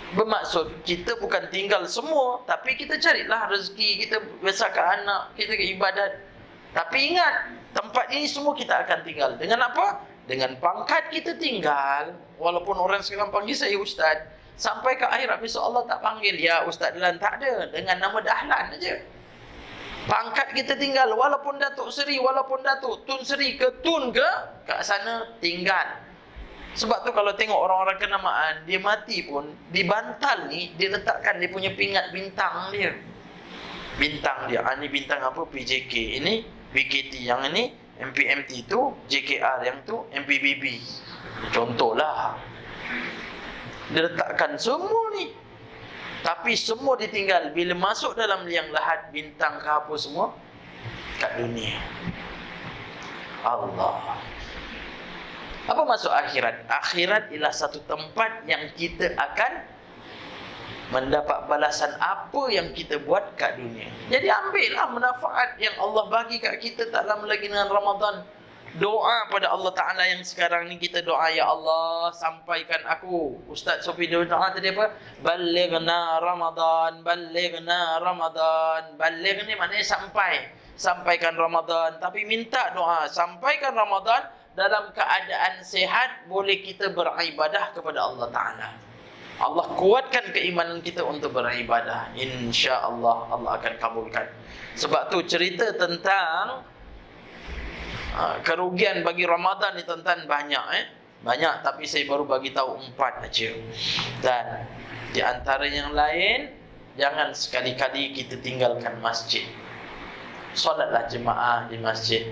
Bermaksud, kita bukan tinggal semua, tapi kita carilah rezeki, kita besarkan anak, kita ibadat. Tapi ingat, tempat ini semua kita akan tinggal. Dengan apa? Dengan pangkat kita tinggal. Walaupun orang sekarang panggil saya ustaz, sampai ke akhirat besok Allah tak panggil ya Ustaz Dahlan, tak ada. Dengan nama Dahlan aja. Pangkat kita tinggal. Walaupun Datuk Seri, walaupun Datuk Tun Seri ke Tun ke, kat sana tinggal. Sebab tu kalau tengok orang-orang kenamaan, dia mati pun, di bantal ni, dia letakkan dia punya pingat bintang dia. Bintang dia. Ini bintang apa? PJK. Ini PKT. Yang ini MPMT tu, JKR yang tu, MPBB. Contohlah. Dia letakkan semua ni. Tapi semua ditinggal. Bila masuk dalam liang lahat, bintang ke apa semua, kat dunia. Allah. Apa maksud akhirat? Akhirat ialah satu tempat yang kita akan mendapat balasan apa yang kita buat kat dunia. Jadi ambillah manfaat yang Allah bagi kat kita, tak lama lagi dengan Ramadan. Doa pada Allah Ta'ala yang sekarang ni kita doa, ya Allah, sampaikan aku. Ustaz Sofi doa tadi apa? Balighna Ramadan, balighna Ramadan. Baligh ni maknanya sampai. Sampaikan Ramadan. Tapi minta doa, sampaikan Ramadan dalam keadaan sehat, boleh kita beribadah kepada Allah Ta'ala. Allah kuatkan keimanan kita untuk beribadah. InsyaAllah Allah akan kabulkan. Sebab tu cerita tentang kerugian bagi Ramadan ni tuan-tuan banyak. Banyak, tapi saya baru bagi tahu 4 aja. Dan di antara yang lain, jangan sekali-kali kita tinggalkan masjid. Solatlah jemaah di masjid.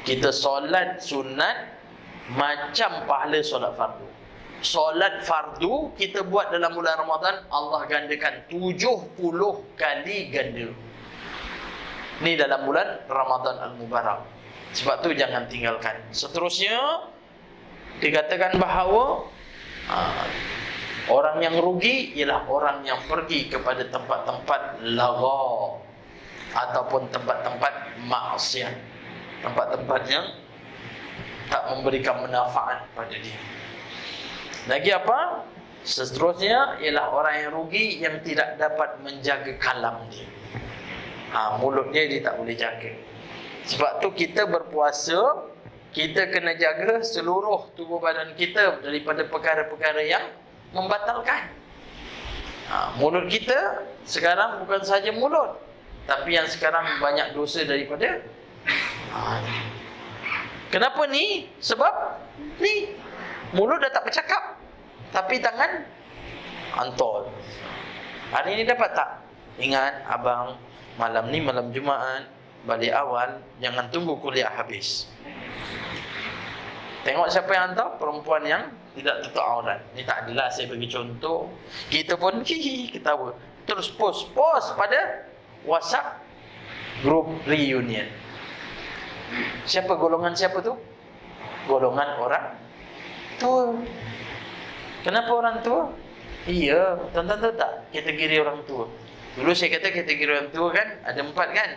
Kita solat sunat macam pahala solat fardu. Solat fardu kita buat dalam bulan Ramadan, Allah gandakan 70 kali ganda. Ni dalam bulan Ramadan Al-Mubarak. Sebab tu jangan tinggalkan. Seterusnya dikatakan bahawa orang yang rugi ialah orang yang pergi kepada tempat-tempat lagha ataupun tempat-tempat maksiat, tempat-tempat yang tak memberikan manfaat pada dia. Lagi apa? Seterusnya ialah orang yang rugi yang tidak dapat menjaga kalam dia. Mulutnya dia tak boleh jaga. Sebab tu kita berpuasa, kita kena jaga seluruh tubuh badan kita daripada perkara-perkara yang membatalkan. Mulut kita sekarang bukan sahaja mulut, tapi yang sekarang banyak dosa daripada kenapa ni? Sebab ni mulut dah tak bercakap, tapi tangan antol. Hari ni dapat tak? Ingat abang, malam ni malam Jumaat, balik awal, jangan tunggu kuliah habis. Tengok siapa yang hantar? Perempuan yang tidak tutup aurat. Ni tak adalah saya bagi contoh. Kita pun ketawa. Terus post pada WhatsApp grup reunion. Siapa golongan siapa tu? Golongan orang tua. Kenapa orang tua? Iya, tuan-tuan tahu tak kategori orang tua? Dulu saya kata kategori orang tua kan ada 4 kan.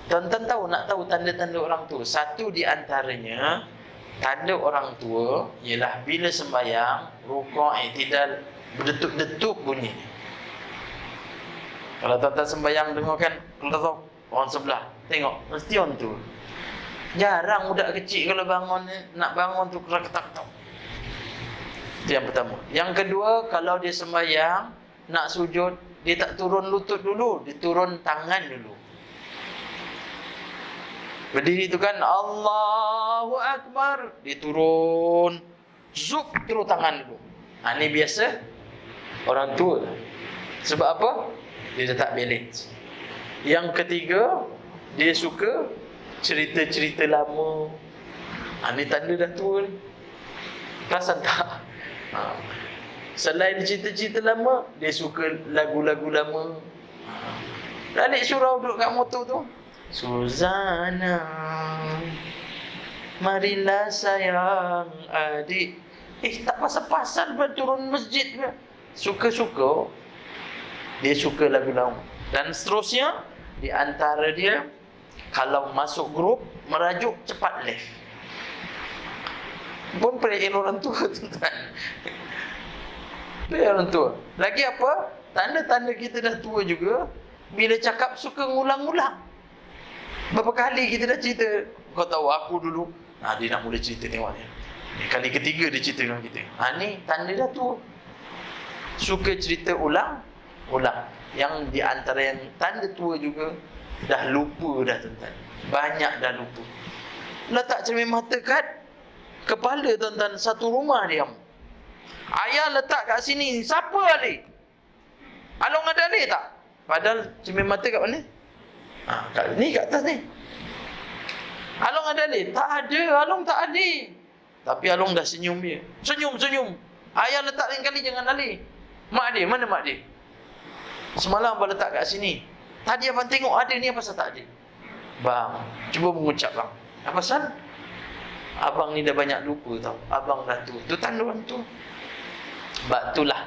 Tuan-tuan tahu, nak tahu tanda-tanda orang tua? Satu di antaranya, tanda orang tua ialah bila sembahyang, rukuk, i'tidal, berdetuk-detuk bunyi. Kalau tuan-tuan sembahyang dengar kan, kalau tahu orang sebelah tengok, mesti orang tua. Jarang budak kecil kalau bangun nak bangun tu ketak-ketak. Itu yang pertama. Yang kedua, kalau dia sembahyang nak sujud, dia tak turun lutut dulu, dia turun tangan dulu. Berdiri tu kan Allahu Akbar, dia turun zup turun tangan dulu. Ini biasa orang tua. Sebab apa? Dia dah tak balance. Yang ketiga, dia suka cerita-cerita lama. Ini tanda dah tua ni. Perasan tak? Selain cerita-cerita lama, dia suka lagu-lagu lama. Balik surau duduk kat motor tu, Suzana, marilah sayang adik. Tak pasal-pasal turun masjid ke. Suka-suka, dia suka lagu lama. Dan seterusnya, di antara dia, kalau masuk grup, merajuk cepat left. Pun pelik orang tua tuan-tuan. Pelik orang tua. Lagi apa? Tanda-tanda kita dah tua juga, bila cakap suka ngulang-ngulang. Berapa kali kita dah cerita. Kau tahu aku dulu, dia nak mula cerita tengok ni. Kali ketiga dia cerita dengan kita. Ni tanda dah tua. Suka cerita ulang. Yang di antara yang tanda tua juga, dah lupa dah tuan-tuan. Banyak dah lupa. Letak cermin mata kat kepala tuan-tuan, satu rumah diam. Ayah letak kat sini, siapa Ali? Along ada Ali tak? Padahal cermin mata kat mana? Kat ni, kat atas ni. Along ada Ali? Tak ada, Along tak ada. Tapi Along dah senyum dia. Senyum. Ayah letak lain kali jangan Ali. Mak dia, mana mak dia? Semalam abang letak kat sini. Tadi abang tengok ada ni, apa pasal tak ada? Bang, cuba mengucap bang. Apa pasal? Abang ni dah banyak lupa tau. Abang dah tua. Tu tanda orang tua. Sebab itulah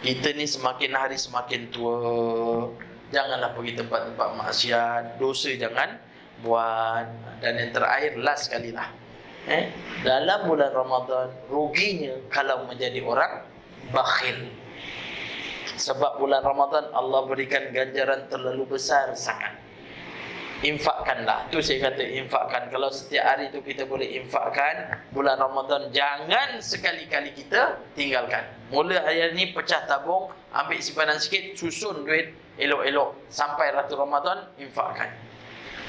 kita ni semakin hari semakin tua. Janganlah pergi tempat-tempat maksiat. Dosa jangan buat. Dan yang terakhir, last sekali lah, dalam bulan Ramadan, ruginya kalau menjadi orang bakhil. Sebab bulan Ramadan Allah berikan ganjaran terlalu besar sangat. Infakkanlah. Tu saya kata infakkan. Kalau setiap hari tu kita boleh infakkan, bulan Ramadan jangan sekali-kali kita tinggalkan. Mula hari ni pecah tabung, ambil simpanan sikit, susun duit elok-elok. Sampai Ratu Ramadan, infakkan.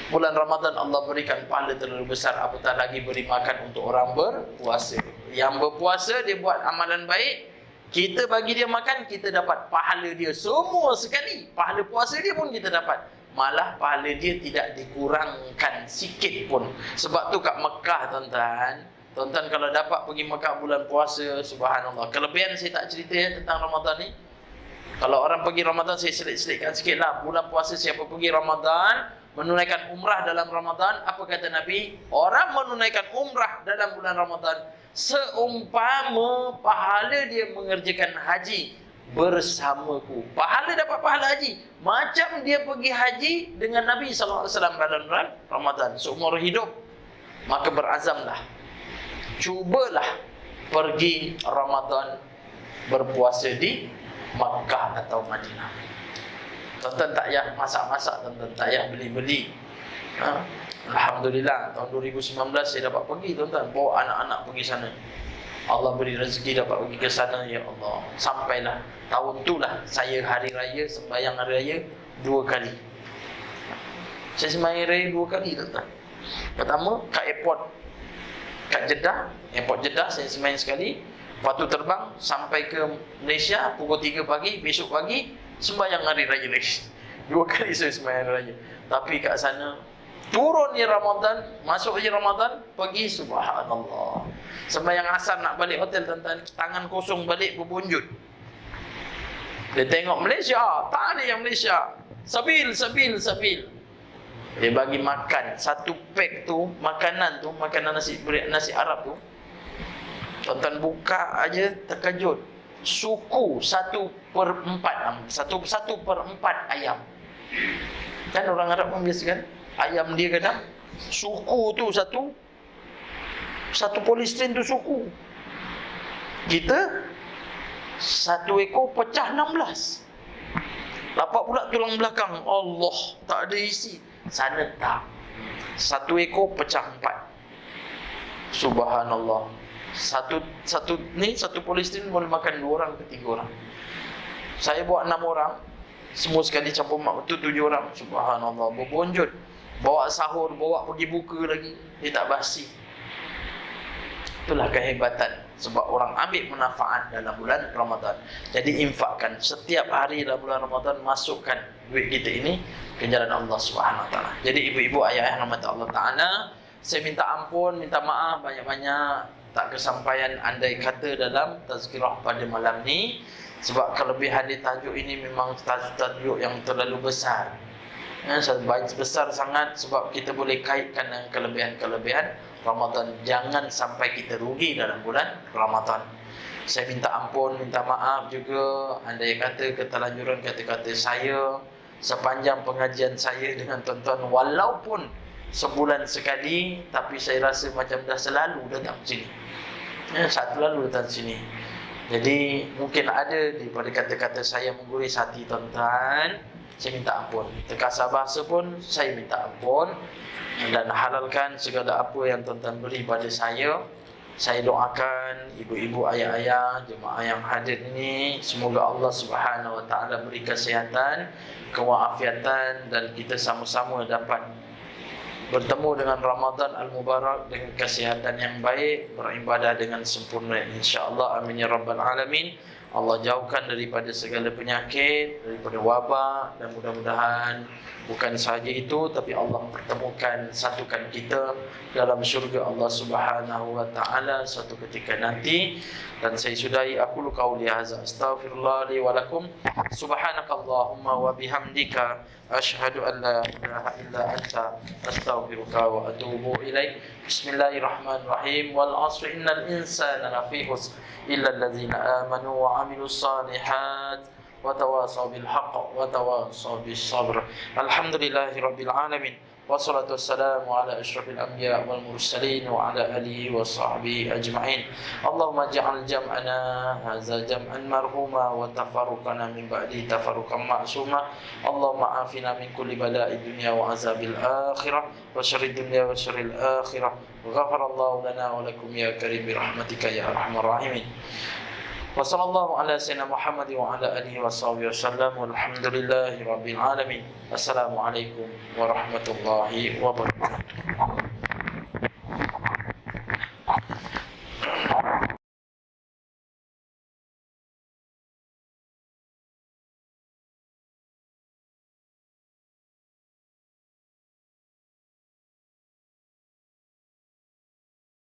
Bulan Ramadan Allah berikan pahala terlalu besar, apatah lagi beri makan untuk orang berpuasa. Yang berpuasa dia buat amalan baik, kita bagi dia makan, kita dapat pahala dia semua sekali. Pahala puasa dia pun kita dapat. Malah pahala dia tidak dikurangkan sikit pun. Sebab tu kat Mekah tuan-tuan kalau dapat pergi Mekah bulan puasa, subhanallah. Kelebihan saya tak cerita tentang Ramadan ni. Kalau orang pergi Ramadan, saya selit-selitkan sikit lah. Bulan puasa siapa pergi Ramadan, menunaikan umrah dalam Ramadan, apa kata Nabi? Orang menunaikan umrah dalam bulan Ramadan seumpama pahala dia mengerjakan haji bersamaku. Pahala dapat pahala haji macam dia pergi haji dengan Nabi SAW dalam bulan Ramadan seumur hidup. Maka berazamlah, cubalah pergi Ramadan berpuasa di Makkah atau Madinah. Tuan-tuan tak payah masak-masak, tuan-tuan tak payah beli-beli. Alhamdulillah, tahun 2019 saya dapat pergi tuan-tuan, bawa anak-anak pergi sana. Allah beri rezeki dapat pergi ke sana, ya Allah. Sampailah tahun tu lah saya hari raya, sembahyang hari raya 2 kali. Saya sembahyang hari raya 2 kali tuan-tuan. Pertama kat airport, kat Jeddah, airport Jeddah saya sembahyang sekali. Lepas tu terbang sampai ke Malaysia pukul 3 pagi, besok pagi sembahyang hari raya lagi. 2 kali saya sembahyang hari raya. Tapi kat sana turun je Ramadan, masuk je Ramadan, pergi, subhanallah. Sembahyang asar nak balik hotel tuan-tuan, tangan kosong balik berbunjut. Dia tengok Malaysia, tak ada yang Malaysia. Sabil. Dia bagi makan satu pack tu, makanan nasi Arab tu. Tuan-tuan buka aja terkejut. Suku 1/4 ayam. Kan orang Arab membiasakan ayam dia kadang suku tu satu polistrin tu suku. Kita satu ekor pecah 16. Lapak pula tulang belakang. Allah, tak ada isi. Sana tak. Satu ekor pecah 4. Subhanallah. Satu polistrin boleh makan 2 orang ke 3 orang. Saya buat 6 orang. Semua sekali campur mak betul 7 orang. Subhanallah, berbonjot. Bawa sahur, bawa pergi buka lagi. Dia tak basi. Itulah kehebatan. Sebab orang ambil manfaat dalam bulan Ramadan. Jadi infakkan setiap hari dalam bulan Ramadan, masukkan duit kita ini ke jalan Allah Subhanahu Wa Taala. Jadi ibu-ibu, ayah yang rahmat Allah Taala, saya minta ampun, minta maaf banyak-banyak tak kesampaian andai kata dalam tazkirah pada malam ni. Sebab kelebihan di tajuk ini memang tajuk yang terlalu besar. Besar sangat sebab kita boleh kaitkan dengan kelebihan-kelebihan Ramadan. Jangan sampai kita rugi dalam bulan Ramadan. Saya minta ampun, minta maaf juga andai kata keterlanjuran kata-kata saya sepanjang pengajian saya dengan tuan-tuan, walaupun sebulan sekali, tapi saya rasa macam dah selalu datang sini. Selalu datang sini. Jadi mungkin ada daripada kata-kata saya mengguris hati tuan-tuan. Saya minta ampun. Terkasar bahasa pun saya minta ampun. Dan halalkan segala apa yang tuan-tuan beri pada saya. Saya doakan ibu-ibu, ayah-ayah, jemaah yang hadir ini, semoga Allah Subhanahu Wa Taala beri kesihatan, kewalafiatan, dan kita sama-sama dapat bertemu dengan Ramadan Al-Mubarak dengan kesihatan yang baik, beribadah dengan sempurna insya-Allah. Amin ya rabbal alamin. Allah jauhkan daripada segala penyakit, daripada wabak, dan mudah-mudahan bukan sahaja itu, tapi Allah pertemukan, satukan kita dalam syurga Allah Subhanahu Wa Taala suatu ketika nanti. Dan saya sudahi aku qauli hadza, astaghfirullah li wa lakum, subhanakallahumma wa bihamdika, asyhadu an la ilaha illa anta, astaghfiruka wa atubu ilaik. Bismillahirrahmanirrahim. Wal 'asri innal insana lafi khusr illa allazina amanu wa 'amilus shalihat wa tawasaw bil haqq wa tawasaw bis sabr. Alhamdulillahirabbil alamin. Wassalatu wassalamu ala asyrafil anbiya wal mursalin wa ala alihi wa sahbihi ajma'in. Allahumma ja'al jam'ana hadza jam'an marhuma wa tafarruqana min ba'di tafarruqan ma'suma. Allahumma afina min kulli bala'i dunya wa azabil akhirah wa syarrid dunya wa syarril akhirah. Ghafarallahu lana wa lakum ya karim bi rahmatika ya arhamar rahimin. Wa sallallahu ala sayyidina Muhammad wa ala alihi wa sahbihi wasallam. Walhamdulillahi rabbil alamin. Assalamualaikum warahmatullahi wabarakatuh.